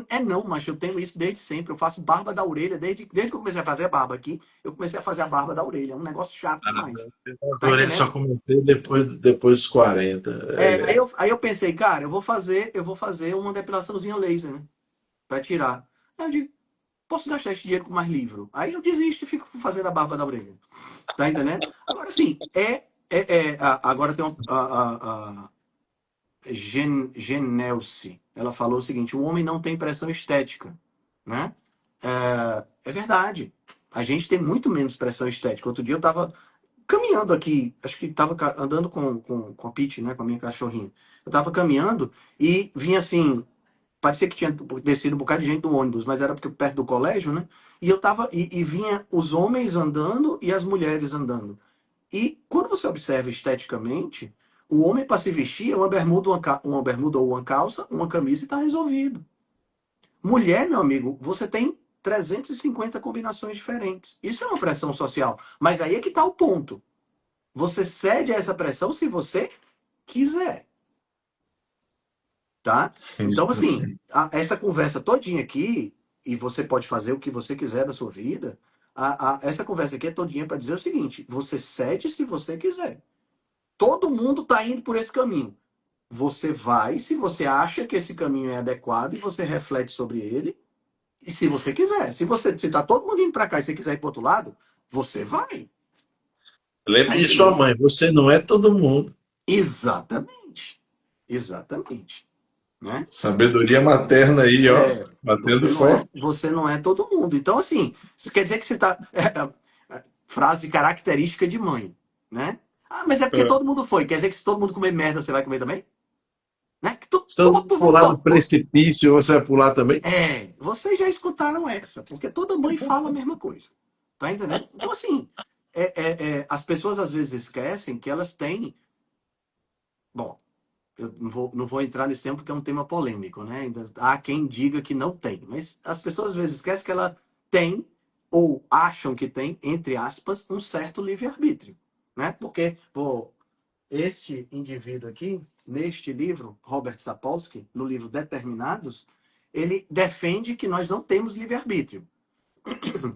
É não, mas eu tenho isso desde sempre. Eu faço barba da orelha desde que eu comecei a fazer barba aqui. Eu comecei a fazer a barba da orelha. É um negócio chato demais. Tá Agora ele só entendendo? comecei depois dos 40. Aí eu pensei, cara, eu vou fazer uma depilaçãozinha laser, né? Pra tirar. Aí eu digo, posso gastar esse dinheiro com mais livro. Aí eu desisto e fico fazendo a barba da orelha. Tá entendendo? Agora sim, agora tem a Genelce. Ela falou o seguinte: o homem não tem pressão estética, né? É verdade. A gente tem muito menos pressão estética. Outro dia eu estava caminhando aqui, acho que estava andando com a Pete, né, com a minha cachorrinha. Eu estava caminhando e vinha assim, parecia que tinha descido um bocado de gente do ônibus, mas era porque perto do colégio, né? E eu tava e vinha os homens andando e as mulheres andando. E quando você observa esteticamente, o homem para se vestir é uma bermuda, uma bermuda ou uma calça, uma camisa e está resolvido. Mulher, meu amigo, você tem 350 combinações diferentes. Isso é uma pressão social. Mas aí é que está o ponto. Você cede a essa pressão se você quiser, tá? Então, assim, essa conversa todinha aqui, e você pode fazer o que você quiser da sua vida, essa conversa aqui é todinha para dizer o seguinte: você cede se você quiser. Todo mundo está indo por esse caminho. Você vai se você acha que esse caminho é adequado e você reflete sobre ele. E se você quiser, se tá todo mundo indo para cá e você quiser ir para outro lado, você vai. Tá Lembre de sua entendendo? mãe, você não é todo mundo. Exatamente. Exatamente. Né? Sabedoria materna aí, ó, batendo forte. Você não é todo mundo. Então, assim, isso quer dizer que você tá. Frase característica de mãe, né? Ah, mas é porque todo mundo foi. Quer dizer que se todo mundo comer merda, você vai comer também? Né? Que Se todo mundo pular do precipício, você vai pular também? vocês já escutaram essa, porque toda mãe fala a mesma coisa. Tá entendendo? Então, assim, as pessoas às vezes esquecem que elas têm. Bom, eu não vou entrar nesse tempo porque é um tema polêmico, né? Ainda há quem diga que não tem, mas as pessoas às vezes esquecem que ela tem, ou acham que tem, entre aspas, um certo livre-arbítrio, né? Porque, pô, este indivíduo aqui, neste livro, Robert Sapolsky, no livro Determinados, ele defende que nós não temos livre-arbítrio.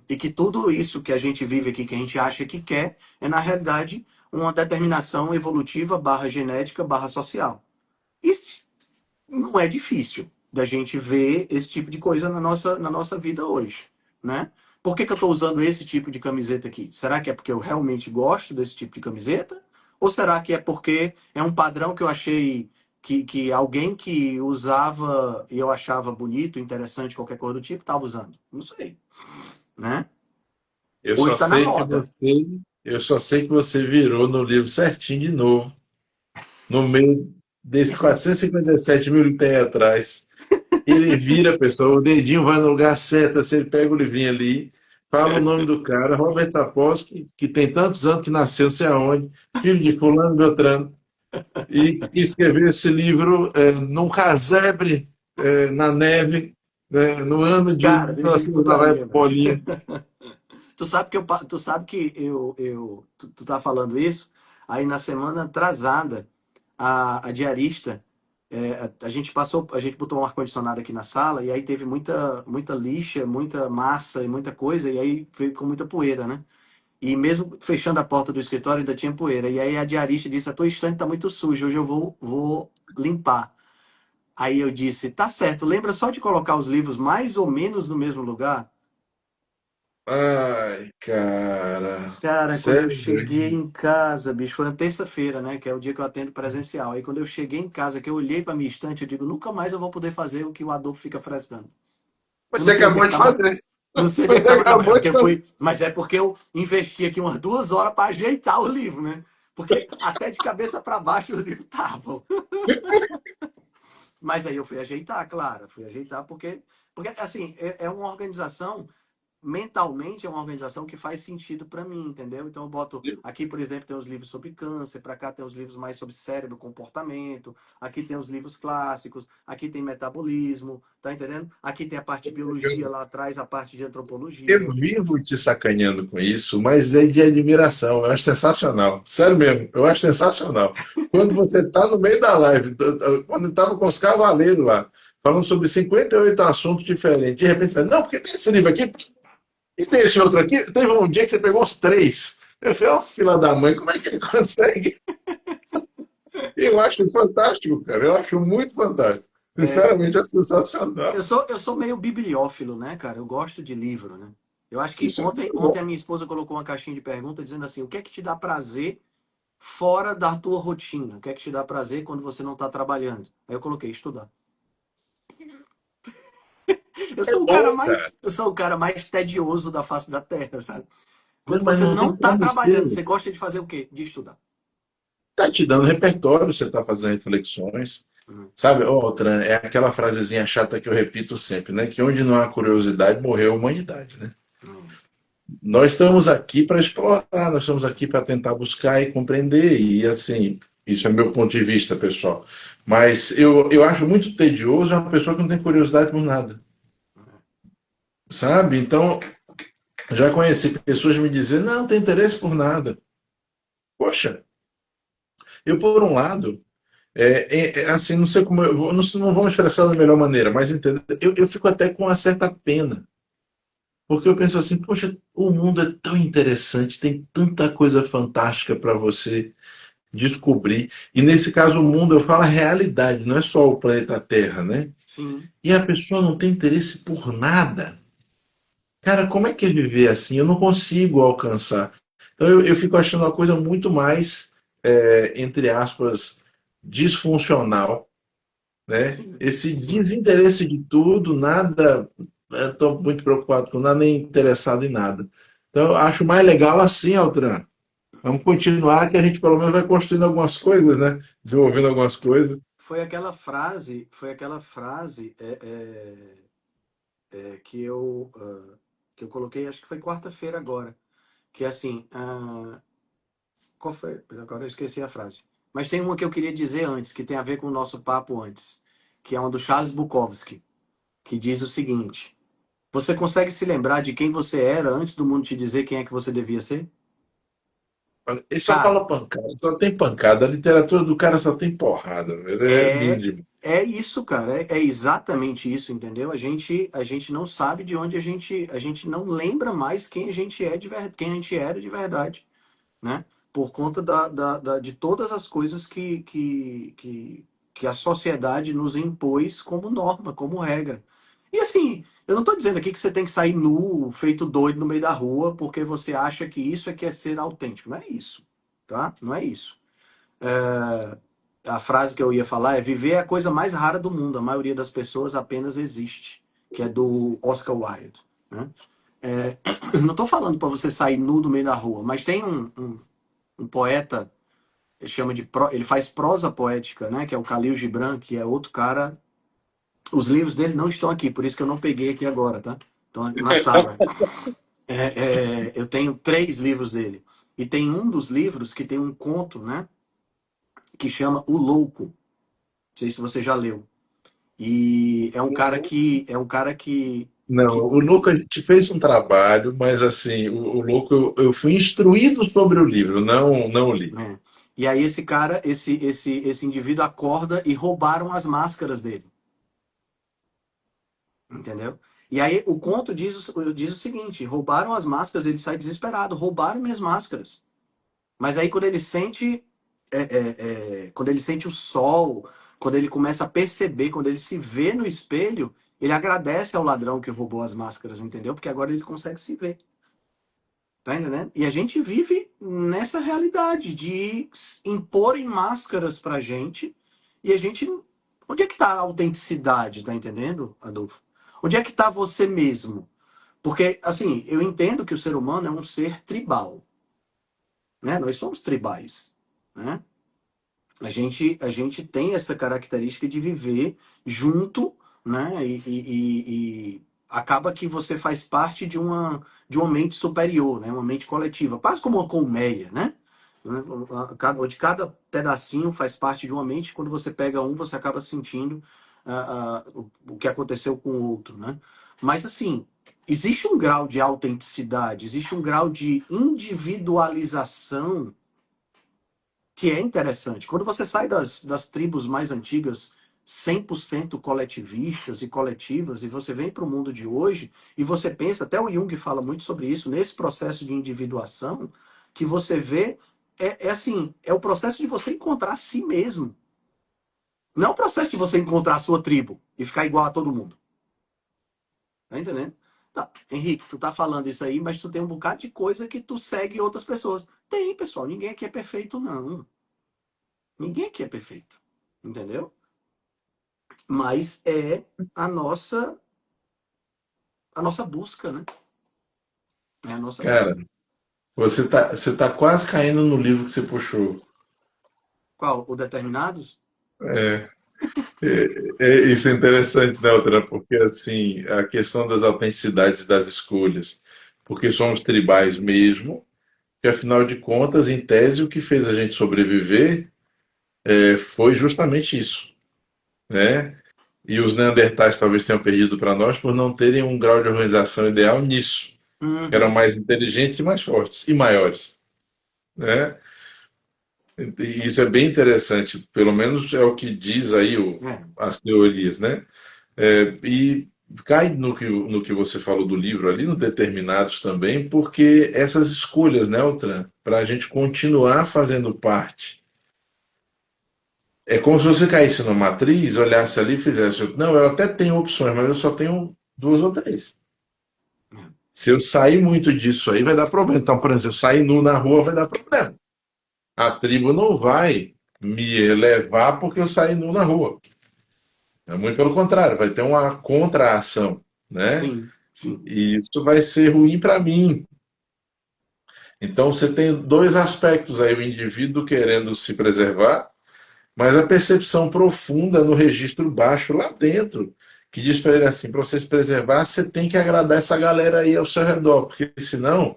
E que tudo isso que a gente vive aqui, que a gente acha que quer, é, na realidade, uma determinação evolutiva barra genética barra social. Isso não é difícil da gente ver esse tipo de coisa na nossa vida hoje, né? Por que eu estou usando esse tipo de camiseta aqui? Será que é porque eu realmente gosto desse tipo de camiseta? Ou será que é porque é um padrão que eu achei que alguém que usava e eu achava bonito, interessante, qualquer coisa do tipo, estava usando? Não sei, né? Eu Hoje só está na sei que moda. você, eu só sei que você virou no livro certinho de novo, no meio desse 457 mil que tem atrás. Ele vira, pessoal, o dedinho vai no lugar certo, assim, ele pega o livrinho ali, fala o nome do cara, Robert Sapolsky, que tem tantos anos que nasceu, não sei aonde, filho de fulano, Beltrano, e escreveu esse livro num casebre na neve, no ano de Cara, deixa de 1900, lá vai putaria, velho. bolinha. Tu sabe que tu tá falando isso, aí na semana atrasada, a diarista, a gente botou um ar-condicionado aqui na sala, e aí teve muita, muita lixa, muita massa e muita coisa, e aí veio com muita poeira, né? E mesmo fechando a porta do escritório, ainda tinha poeira. E aí a diarista disse: a tua estante tá muito suja, hoje eu vou limpar. Aí eu disse: tá certo, lembra só de colocar os livros mais ou menos no mesmo lugar? Ai, cara, Cara, quando eu sério, cheguei em casa, bicho, foi na terça-feira, né? Que é o dia que eu atendo presencial. Aí quando eu cheguei em casa, que eu olhei pra minha estante, eu digo: nunca mais eu vou poder fazer o que o Adolfo fica frescando. Eu não você sei onde é acabou que de tá, mas fazer. não sei onde é que Você tá, não, é acabou porque de eu fazer. fui, mas é porque eu investi aqui umas 2 horas para ajeitar o livro, né? Porque até de cabeça para baixo o livro tava. Mas aí eu fui ajeitar, claro, fui ajeitar porque assim, é uma organização mentalmente é uma organização que faz sentido para mim, entendeu? Então eu boto aqui, por exemplo, tem os livros sobre câncer, para cá tem os livros mais sobre cérebro, comportamento, aqui tem os livros clássicos, aqui tem metabolismo, tá entendendo? Aqui tem a parte de biologia, Eu, lá atrás a parte de eu antropologia. vivo te sacaneando com isso, mas é de admiração. Eu acho sensacional. Sério mesmo, eu acho sensacional. Quando você está no meio da live, quando eu estava com os cavaleiros lá, falando sobre 58 assuntos diferentes, de repente você fala, não, porque tem esse livro aqui, e tem esse outro aqui. Teve um dia que você pegou os três. Eu falei, ó, fila da mãe, como é que ele consegue? Eu acho fantástico, cara. Eu acho muito fantástico. É, Sinceramente, é sensacional. eu sou meio bibliófilo, né, cara? Eu gosto de livro, né? Eu acho que Isso é muito bom. ontem a minha esposa colocou uma caixinha de perguntas dizendo assim: o que é que te dá prazer fora da tua rotina? O que é que te dá prazer quando você não está trabalhando? Aí eu coloquei estudar. É bom, cara. Eu sou o cara mais tedioso da face da Terra, sabe? Não, Quando mas você não não tem está como ser. trabalhando, você gosta de fazer o quê? De estudar. Tá te dando repertório, você tá fazendo reflexões. Uhum. Sabe, outra, é aquela frasezinha chata que eu repito sempre, né? Que onde não há curiosidade, morreu a humanidade, né? Uhum. Nós estamos aqui para explorar, nós estamos aqui para tentar buscar e compreender, e assim, isso é meu ponto de vista, pessoal. Mas eu acho muito tedioso uma pessoa que não tem curiosidade por nada, sabe? Então, já conheci pessoas me dizer, não tem interesse por nada. Poxa, eu por um lado, assim, não sei como eu vou, não vou me expressar da melhor maneira, mas entendeu? Eu fico até com uma certa pena, porque eu penso assim, poxa, o mundo é tão interessante, tem tanta coisa fantástica para você descobrir. E nesse caso, o mundo, eu falo a realidade, não é só o planeta Terra, né? Sim. E a pessoa não tem interesse por nada. Cara, como é que é viver assim? Eu não consigo alcançar. Então eu fico achando uma coisa muito mais, entre aspas, disfuncional, né? Sim. Esse Sim. desinteresse de tudo, nada, estou muito preocupado com nada, nem interessado em nada. Então eu acho mais legal assim, Altran. Vamos continuar que a gente pelo menos vai construindo algumas coisas, né? Desenvolvendo É, algumas coisas. foi aquela frase que eu coloquei, acho que foi quarta-feira agora, que é assim, qual foi? Agora eu esqueci a frase. Mas tem uma que eu queria dizer antes, que tem a ver com o nosso papo antes, que é uma do Charles Bukowski, que diz o seguinte: você consegue se lembrar de quem você era antes do mundo te dizer quem é que você devia ser? Ele só Cara, fala pancada, só tem pancada. A literatura do cara só tem porrada, velho. É lindo é demais. é isso, cara. É exatamente isso, entendeu? A gente não sabe de onde a gente não lembra mais quem a gente é de verdade, quem a gente era de verdade, né? Por conta de todas as coisas que a sociedade nos impôs como norma, como regra. E assim, eu não estou dizendo aqui que você tem que sair nu, feito doido no meio da rua, porque você acha que isso é que é ser autêntico. Não é isso, tá? Não é isso. A frase que eu ia falar é: viver é a coisa mais rara do mundo. A maioria das pessoas apenas existe, que é do Oscar Wilde, né? Não estou falando para você sair nu do meio da rua, mas tem um poeta, ele faz prosa poética, né? Que é o Khalil Gibran, que é outro cara. Os livros dele não estão aqui, por isso que eu não peguei aqui agora, tá? Estão na sala. Eu tenho 3 livros dele. E tem um dos livros que tem um conto, né? Que chama O Louco. Não sei se você já leu. E é um cara Não, que o Louco a gente fez um trabalho, mas assim, o Louco eu fui instruído sobre o livro, não li. né? E aí esse cara, esse indivíduo acorda e roubaram as máscaras dele, entendeu? E aí o conto diz o seguinte: roubaram as máscaras, ele sai desesperado, roubaram minhas máscaras. Mas aí quando ele sente o sol, quando ele começa a perceber, quando ele se vê no espelho, ele agradece ao ladrão que roubou as máscaras, entendeu? Porque agora ele consegue se ver. Tá entendendo? E a gente vive nessa realidade de imporem máscaras pra gente e a gente. Onde é que tá a autenticidade, tá entendendo, Adolfo? Onde é que tá você mesmo? Porque, assim, eu entendo que o ser humano é um ser tribal, né? Nós somos tribais, né? A gente tem essa característica de viver junto, né? acaba que você faz parte de uma mente superior, né? Uma mente coletiva, quase como uma colmeia, né? Onde cada pedacinho faz parte de uma mente. Quando você pega um, você acaba sentindo o que aconteceu com o outro, né? Mas assim, existe um grau de autenticidade, existe um grau de individualização que é interessante. Quando você sai das tribos mais antigas, 100% coletivistas e coletivas, e você vem para o mundo de hoje, e você pensa, até o Jung fala muito sobre isso, nesse processo de individuação, que você vê, é assim, é o processo de você encontrar si mesmo. Não é o processo de você encontrar a sua tribo e ficar igual a todo mundo. Tá entendendo? Tá. Henrique, tu tá falando isso aí, mas tu tem um bocado de coisa que tu segue outras pessoas. Tem, pessoal, ninguém aqui é perfeito, não. Ninguém aqui é perfeito, entendeu? Mas é a nossa busca, né? É a nossa Cara, busca. você tá quase caindo no livro que você puxou. Qual? O determinados? É, isso é interessante, né, Outra? Porque, assim, a questão das autenticidades e das escolhas. Porque somos tribais mesmo, que afinal de contas, em tese, o que fez a gente sobreviver foi justamente isso, É. né? E os neandertais talvez tenham perdido para nós por não terem um grau de organização ideal nisso. Eram Uhum. mais inteligentes e mais fortes e maiores, né? E isso é bem interessante, pelo menos é o que diz aí É. as teorias, né? E cai no que você falou do livro ali, no Determinados também, porque essas escolhas, né, Altran, para a gente continuar fazendo parte. É como se você caísse numa matriz, olhasse ali e fizesse, não, eu até tenho opções, mas eu só tenho duas ou três. É. Se eu sair muito disso aí, vai dar problema. Então, por exemplo, se eu sair nu na rua, vai dar problema. A tribo não vai me levar porque eu saí nu na rua. É muito pelo contrário, vai ter uma contra-ação, né? Sim, sim. E isso vai ser ruim para mim. Então você tem dois aspectos aí, o indivíduo querendo se preservar, mas a percepção profunda no registro baixo lá dentro, que diz para ele assim, para você se preservar, você tem que agradar essa galera aí ao seu redor, porque senão,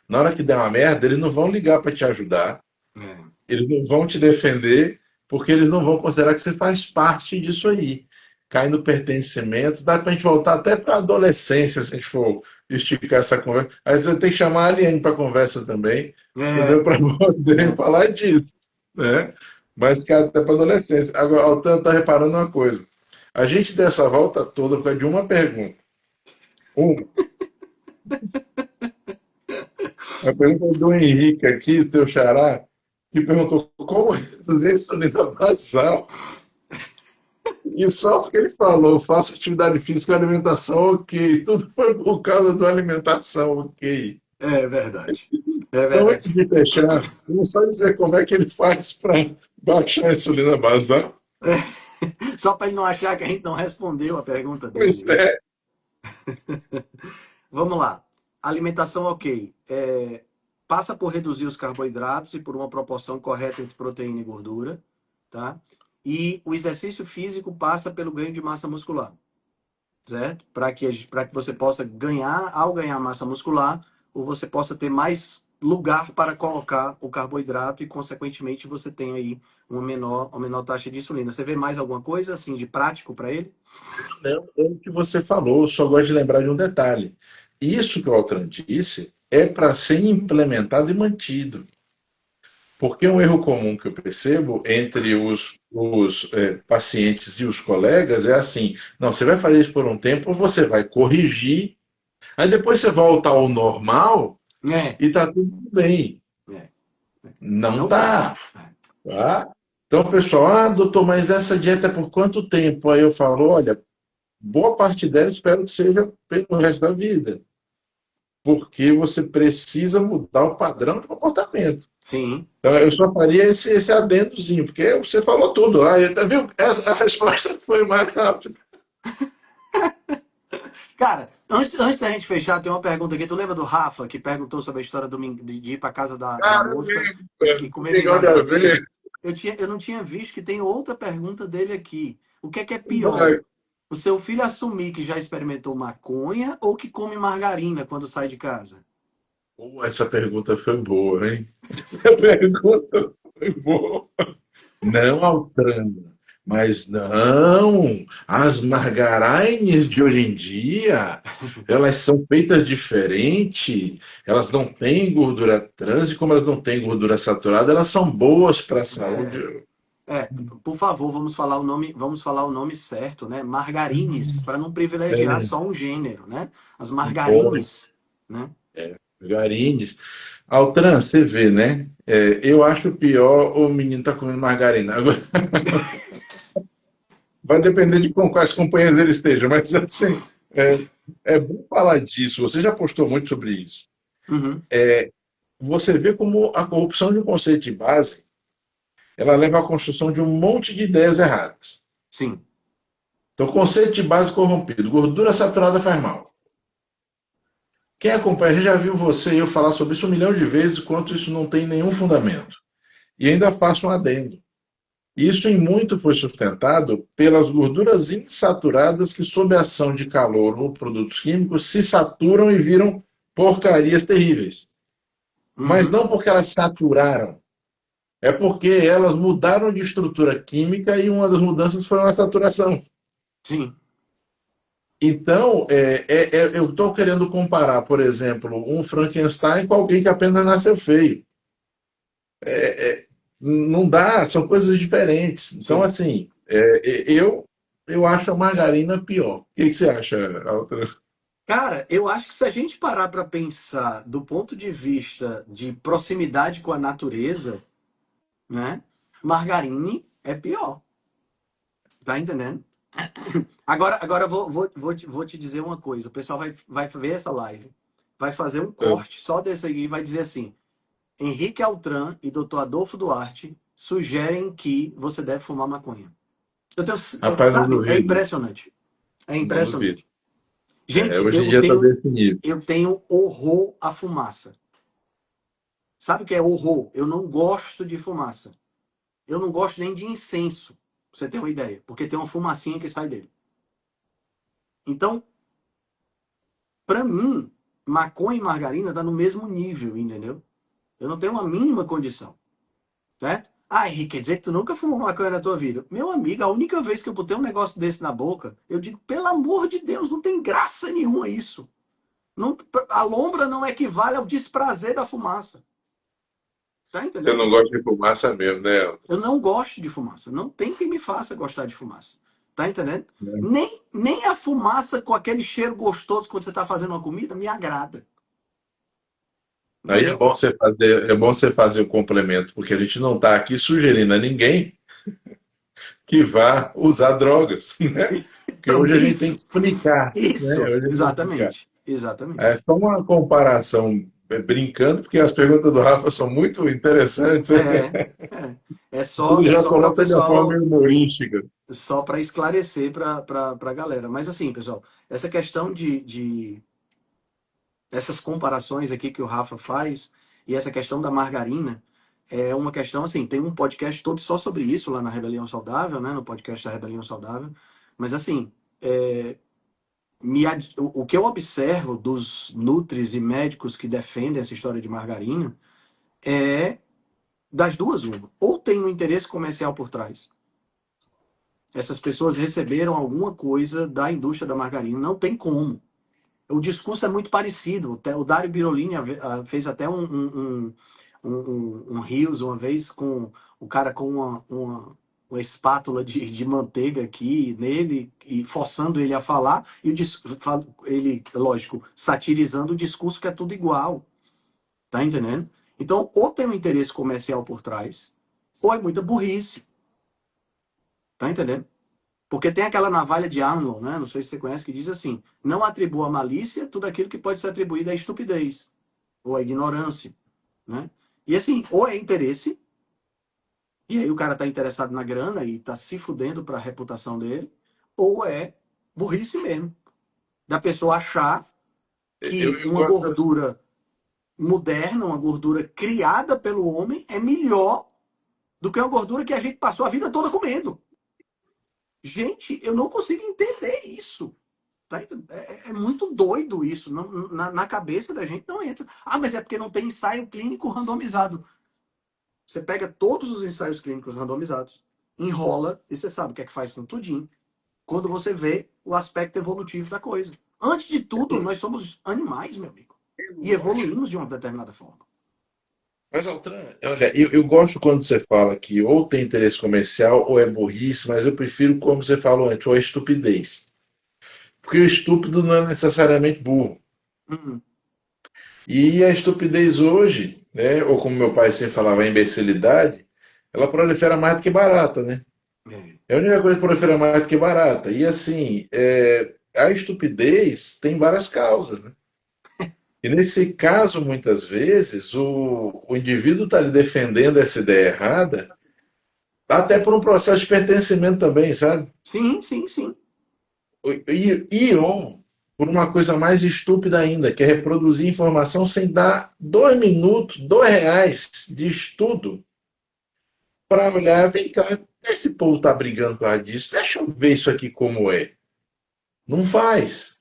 na hora que der uma merda, eles não vão ligar para te ajudar, É. eles não vão te defender, porque eles não vão considerar que você faz parte disso aí. Cai no pertencimento, dá pra gente voltar até pra adolescência, se a gente for esticar essa conversa. Aí você tem que chamar a Aliane para conversa também, entendeu? É. Para poder É. falar disso, né? Mas cai até para adolescência. Agora, Altan tá reparando uma coisa. A gente dessa volta toda por causa de uma pergunta. Uma. A pergunta do Henrique aqui, teu xará, que perguntou como reduzir a insulina basal. E só porque ele falou, faço atividade física e alimentação, ok. Tudo foi por causa da alimentação, ok. É verdade. É Então, verdade. antes de fechar, vamos só dizer como é que ele faz para baixar a insulina basal. É. Só para ele não achar que a gente não respondeu a pergunta dele, Pois né? é. Vamos lá. Alimentação, ok. Passa por reduzir os carboidratos e por uma proporção correta entre proteína e gordura, tá? E o exercício físico passa pelo ganho de massa muscular, certo? Para que você possa ganhar, ao ganhar massa muscular, ou você possa ter mais lugar para colocar o carboidrato e, consequentemente, você tem aí uma menor taxa de insulina. Você vê mais alguma coisa assim de prático para ele? Não, é o que você falou, eu só gosto de lembrar de um detalhe. Isso que o Altran disse é para ser implementado e mantido. Porque um erro comum que eu percebo entre os pacientes e os colegas é assim: não, você vai fazer isso por um tempo, você vai corrigir, aí depois você volta ao normal É, e tá tudo bem. é. Não Não tá. tá, tá? Então, pessoal, doutor, mas essa dieta é por quanto tempo? Aí eu falo, olha, boa parte dela espero que seja pelo resto da vida, porque você precisa mudar o padrão de comportamento. Sim. Então, eu só faria esse adendozinho, porque você falou tudo. Aí, tá, viu? A resposta foi mais rápida. Cara, antes da gente fechar, tem uma pergunta aqui. Tu lembra do Rafa, que perguntou sobre a história de ir para casa da moça e comer Legal mingau de de haver. aveia? Eu não tinha visto que tem outra pergunta dele aqui. O que é pior? O seu filho assumir que já experimentou maconha ou que come margarina quando sai de casa? Essa pergunta foi boa, hein? Essa pergunta foi boa. Não Altran, mas não, as margarinas de hoje em dia, elas são feitas diferente, elas não têm gordura trans e como elas não têm gordura saturada, elas são boas para a É, saúde. é, por favor, vamos falar o nome certo, né? Margarines, para não privilegiar É, só um gênero, né? As não pode, margarines, né? margarines. Altran, você vê, né? Eu acho pior o menino tá comendo margarina. Agora, vai depender de com quais companhias ele esteja, mas assim, é bom falar disso. Você já postou muito sobre isso. Uhum, Você vê como a corrupção de um conceito de base, ela leva à construção de um monte de ideias erradas. sim. Então, conceito de base corrompido, gordura saturada faz mal. Quem acompanha, a gente já viu você e eu falar sobre isso um milhão de vezes, quanto isso não tem nenhum fundamento. E ainda faço um adendo. Isso em muito foi sustentado pelas gorduras insaturadas que, sob a ação de calor ou produtos químicos, se saturam e viram porcarias terríveis. Mas Uhum, não porque elas saturaram, é porque elas mudaram de estrutura química e uma das mudanças foi a saturação. sim. Então, eu estou querendo comparar, por exemplo, um Frankenstein com alguém que apenas nasceu feio. Não dá, são coisas diferentes. Então, Sim. assim, eu acho a margarina pior. O que você acha, Altra? Cara, eu acho que se a gente parar para pensar do ponto de vista de proximidade com a natureza, né? Margarine é pior. Tá entendendo? Agora vou te dizer uma coisa. O pessoal vai ver essa live, vai fazer um corte só desse aí e vai dizer assim: Henrique Altran e Dr. Adolfo Duarte sugerem que você deve fumar maconha. Eu tenho, Rapaz, não sabe, é duvido. impressionante. É Não duvido. impressionante. Gente, Hoje em dia está desse nível. eu tenho horror à fumaça. Sabe o que é horror? Eu não gosto de fumaça. Eu não gosto nem de incenso, pra você ter uma ideia, porque tem uma fumacinha que sai dele. Então, pra mim, maconha e margarina tá no mesmo nível, entendeu? Eu não tenho a mínima condição, né? Ah, Henrique, quer dizer que tu nunca fumou maconha na tua vida? Meu amigo, a única vez que eu botei um negócio desse na boca, eu digo, pelo amor de Deus, não tem graça nenhuma isso. Não, a lombra não equivale ao desprazer da fumaça. Tá Você entendendo? não gosta de fumaça mesmo, né, Eu não gosto de fumaça. Não tem quem me faça gostar de fumaça. Tá entendendo? Elton? Nem a fumaça com aquele cheiro gostoso quando você tá fazendo uma comida me agrada. Aí Entendeu? é bom você fazer o complemento, porque a gente não está aqui sugerindo a ninguém que vá usar drogas, né? Porque hoje a Também gente tem que isso. explicar, né? Isso. Hoje a gente tem que explicar. Exatamente. É Exatamente. só uma comparação brincando, porque as perguntas do Rafa são muito interessantes. É. É, Ele é já só para o coloca de uma forma pessoal, humorística. só para esclarecer para a galera. Mas assim, pessoal, essa questão de essas comparações aqui que o Rafa faz e essa questão da margarina é uma questão assim, tem um podcast todo só sobre isso lá na Rebelião Saudável, né, no podcast da Rebelião Saudável, mas assim, o que eu observo dos nutris e médicos que defendem essa história de margarina é das duas uma, ou tem um interesse comercial por trás. Essas pessoas receberam alguma coisa da indústria da margarina, não tem como. O discurso é muito parecido. O Dário Birolini fez até um Reels uma vez com o cara com uma espátula de manteiga aqui nele e forçando ele a falar e ele, lógico, satirizando o discurso que é tudo igual. Tá entendendo? Então, ou tem um interesse comercial por trás, ou é muita burrice. Tá entendendo? Porque tem aquela navalha de Amlon, né? Não sei se você conhece, que diz assim: não atribua à malícia tudo aquilo que pode ser atribuído à estupidez ou à ignorância, né? E assim, ou é interesse, e aí o cara tá interessado na grana e tá se fudendo para a reputação dele, ou é burrice mesmo, da pessoa achar que Eu uma gosto. gordura moderna, uma gordura criada pelo homem é melhor do que uma gordura que a gente passou a vida toda comendo. Gente, eu não consigo entender isso. Tá? É muito doido isso. Na cabeça da gente não entra. Ah, mas é porque não tem ensaio clínico randomizado. Você pega todos os ensaios clínicos randomizados, enrola e você sabe o que é que faz com tudinho. Quando você vê o aspecto evolutivo da coisa. Antes de tudo, nós somos animais, meu amigo. E Lógico. evoluímos de uma determinada forma. Mas, Altran, olha, eu gosto quando você fala que ou tem interesse comercial ou é burrice, mas eu prefiro, como você falou antes, ou é estupidez. Porque o estúpido não é necessariamente burro. Hum, E a estupidez hoje, né, ou como meu pai sempre falava, a imbecilidade, ela prolifera mais do que barata, né? é. É a única coisa que prolifera mais do que barata. E assim, a estupidez tem várias causas, né? E nesse caso, muitas vezes, o indivíduo está ali defendendo essa ideia errada, até por um processo de pertencimento também, sabe? Sim, sim, sim. Ou por uma coisa mais estúpida ainda, que é reproduzir informação sem dar 2 minutos, R$ 2 de estudo para olhar, vem cá, esse povo está brigando por causa disso, deixa eu ver isso aqui como é. Não faz.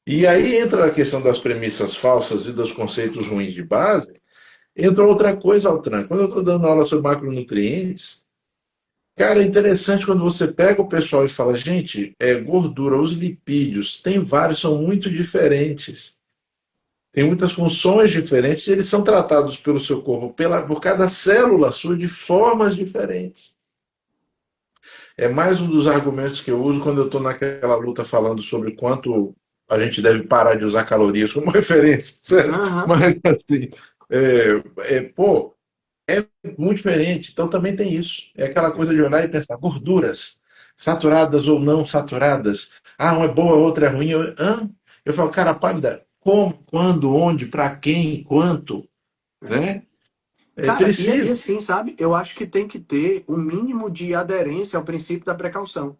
E aí entra a questão das premissas falsas e dos conceitos ruins de base. Entra outra coisa, Altran. Quando eu estou dando aula sobre macronutrientes, cara, é interessante quando você pega o pessoal e fala, gente, gordura, os lipídios, tem vários, são muito diferentes. Tem muitas funções diferentes e eles são tratados pelo seu corpo, por cada célula sua, de formas diferentes. É mais um dos argumentos que eu uso quando eu estou naquela luta falando sobre quanto a gente deve parar de usar calorias como referência. Certo? Aham. Mas assim, pô, é muito diferente. Então também tem isso. É aquela É. coisa de olhar e pensar, gorduras, saturadas ou não saturadas. Ah, uma é boa, outra é ruim. Eu falo, cara, pálida, como, quando, onde, para quem, quanto, É. né? Cara, e Precisa. assim, sabe? Eu acho que tem que ter um mínimo de aderência ao princípio da precaução.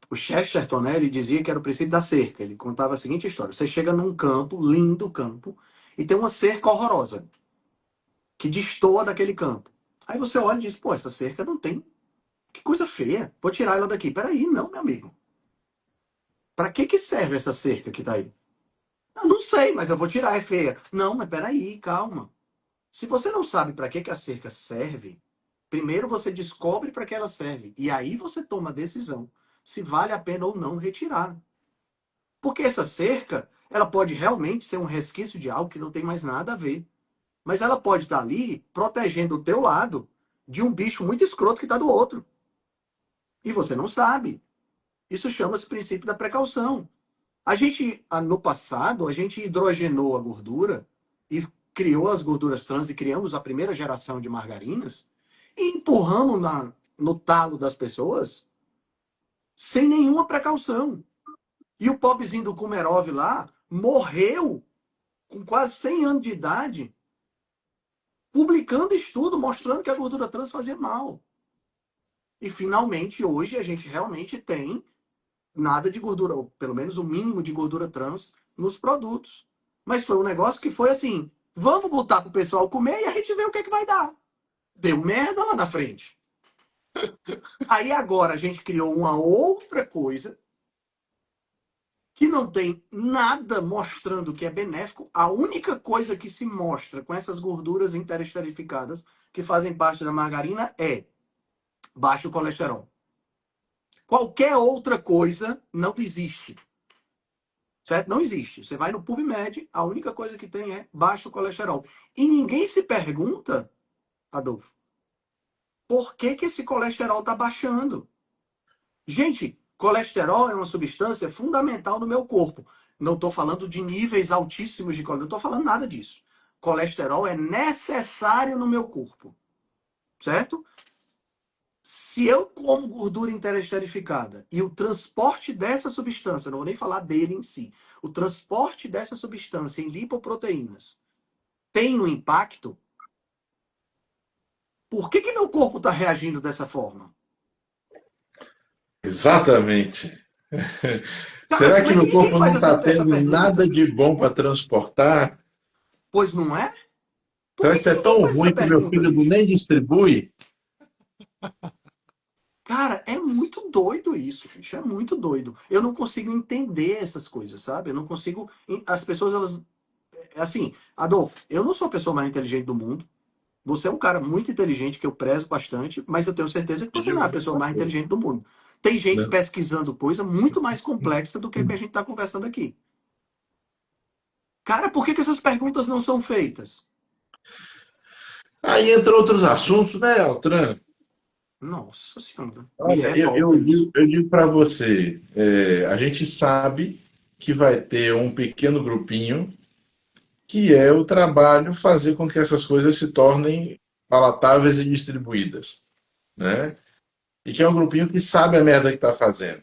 O Chesterton, né, ele dizia que era o princípio da cerca. Ele contava a seguinte história: você chega num campo, lindo campo, e tem uma cerca horrorosa, que destoa daquele campo. Aí você olha e diz, pô, essa cerca não tem. Que coisa feia. Vou tirar ela daqui. Peraí, não, meu amigo. Pra que serve essa cerca que tá aí? Eu não sei, mas eu vou tirar, é feia. Não, mas peraí, calma. Se você não sabe para que a cerca serve, primeiro você descobre para que ela serve. E aí você toma a decisão se vale a pena ou não retirar. Porque essa cerca, ela pode realmente ser um resquício de algo que não tem mais nada a ver. Mas ela pode estar ali protegendo o teu lado de um bicho muito escroto que está do outro. E você não sabe. Isso chama-se princípio da precaução. A gente, no passado, a gente hidrogenou a gordura e criou as gorduras trans e criamos a primeira geração de margarinas e empurramos no talo das pessoas sem nenhuma precaução. E o pobrezinho do Kumerov lá morreu com quase 100 anos de idade, publicando estudo mostrando que a gordura trans fazia mal. E finalmente, hoje, a gente realmente tem nada de gordura, ou pelo menos o mínimo de gordura trans nos produtos. Mas foi um negócio que foi assim: vamos botar pro pessoal comer e a gente vê o que, é que vai dar. Deu merda lá na frente. Aí agora a gente criou uma outra coisa que não tem nada mostrando que é benéfico. A única coisa que se mostra com essas gorduras interesterificadas que fazem parte da margarina é baixo colesterol. Qualquer outra coisa não existe. Certo? Não existe. Você vai no PubMed, a única coisa que tem é baixo colesterol. E ninguém se pergunta, Adolfo, por que, que esse colesterol está baixando? Gente, colesterol é uma substância fundamental no meu corpo. Não estou falando de níveis altíssimos de colesterol, não estou falando nada disso. Colesterol é necessário no meu corpo, certo? Se eu como gordura interesterificada e o transporte dessa substância, não vou nem falar dele em si, o transporte dessa substância em lipoproteínas tem um impacto, por que meu corpo está reagindo dessa forma? Exatamente. Cara, Será como que é que meu ninguém corpo faz não está essa tendo nada pergunta? de bom para transportar? Pois não é? Por Será que que isso é ninguém tão faz essa ruim que meu pergunta, fígado bicho? nem distribui? Cara, é muito doido isso, bicho. É muito doido. Eu não consigo entender essas coisas, sabe? Eu não consigo. As pessoas, elas. Assim, Adolfo, eu não sou a pessoa mais inteligente do mundo. Você é um cara muito inteligente, que eu prezo bastante, mas eu tenho certeza que Eu você não é digo a a pessoa mesma mais coisa, inteligente do mundo. Tem gente né? pesquisando coisa muito mais complexa do que o que a gente está conversando aqui. Cara, por que que essas perguntas não são feitas? Aí entra outros assuntos, né, Altran? Nossa Senhora, me Olha, revolta isso. eu digo para você, a gente sabe que vai ter um pequeno grupinho que é o trabalho fazer com que essas coisas se tornem palatáveis e distribuídas, né? E que é um grupinho que sabe a merda que está fazendo.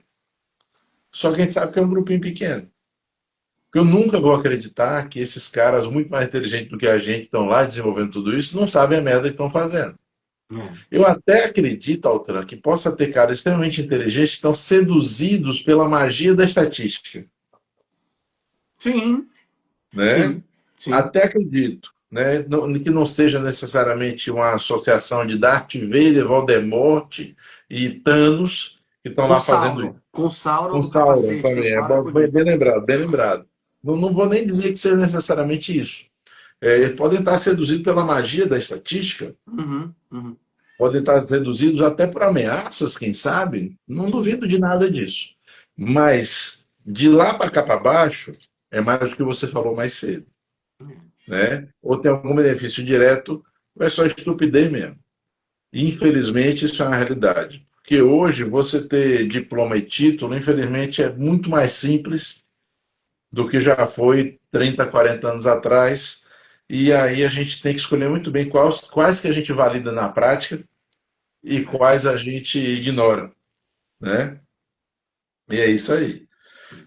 Só que a gente sabe que é um grupinho pequeno. Porque eu nunca vou acreditar que esses caras, muito mais inteligentes do que a gente, que estão lá desenvolvendo tudo isso, não sabem a merda que estão fazendo. É. Eu até acredito, Altran, que possa ter caras extremamente inteligentes que estão seduzidos pela magia da estatística, Sim, né? sim, sim. Até acredito, né? Que não seja necessariamente uma associação de Darth Vader, Voldemort e Thanos que estão lá fazendo isso. Com Sauron Com no Sauron capacete, que o também, Sauron é bem, bonito. bem lembrado, bem lembrado. Não, não vou nem dizer que seja necessariamente isso. Podem estar seduzidos pela magia da estatística, Uhum, uhum. podem estar seduzidos até por ameaças, quem sabe? Não Sim. duvido de nada disso. Mas de lá para cá para baixo, é mais do que você falou mais cedo, né? Ou tem algum benefício direto, ou é só estupidez mesmo. Infelizmente, isso é uma realidade. Porque hoje você ter diploma e título, infelizmente, é muito mais simples do que já foi 30, 40 anos atrás. E aí a gente tem que escolher muito bem quais que a gente valida na prática e É. quais a gente ignora, né? E é isso aí.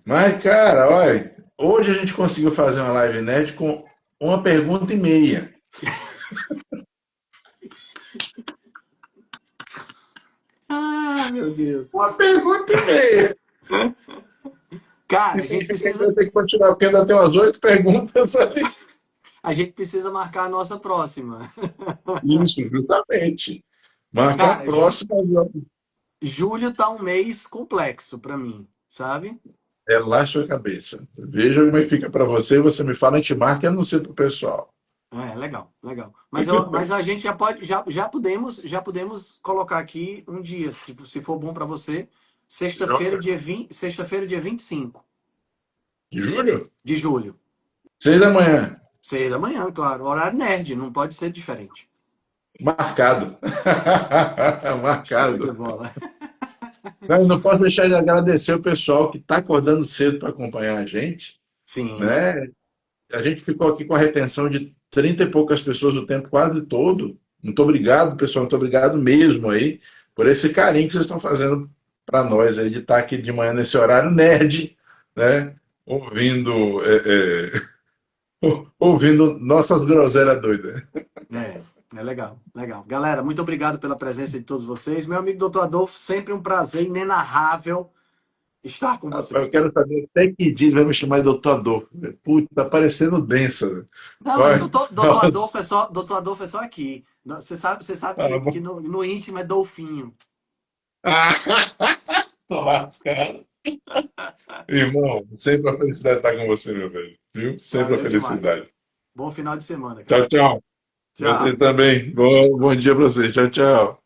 Mas, cara, olha, hoje a gente conseguiu fazer uma live nerd com uma pergunta e meia. Ah, meu Deus. Uma pergunta e meia. Cara, Isso significa que a gente vai ter que continuar, porque ainda tem umas 8 perguntas ali. a gente precisa marcar a nossa próxima. Isso, justamente. Marcar a Cara, próxima, julho tá um mês complexo pra mim, sabe? relaxa a cabeça. Veja como é que fica para você, você me fala, a gente marca e anuncia para o pessoal. É, legal, legal. Mas a gente já pode, já podemos colocar aqui um dia, se for bom pra você, Joia. sexta-feira, dia 25 De julho? de julho. 6 da manhã. 6 da manhã, claro. Horário nerd, não pode ser diferente. Marcado. Show de Marcado. bola. Não, não posso deixar de agradecer o pessoal que está acordando cedo para acompanhar a gente, Sim. né? A gente ficou aqui com a retenção de 30 e poucas pessoas o tempo quase todo. Muito obrigado, pessoal. Muito obrigado mesmo aí por esse carinho que vocês estão fazendo para nós aí de estar aqui de manhã nesse horário nerd, né? Ouvindo, ouvindo nossas groselhas doidas. É, é legal, legal. Galera, muito obrigado pela presença de todos vocês. Meu amigo Dr. Adolfo, sempre um prazer inenarrável estar com Rapaz, você. eu quero saber até que dia ele vai me chamar de doutor Adolfo. Puta, tá parecendo densa, velho. Não, mas Olha, doutor Adolfo é só aqui. Você sabe ah, que bom. no íntimo é Dolfinho. Tô lascado. Irmão, sempre a felicidade estar com você, meu velho. Viu? Sempre a Valeu felicidade. demais. Bom final de semana, Tchau, cara. tchau. Você Tchau. também. Bom dia pra você. Tchau, tchau.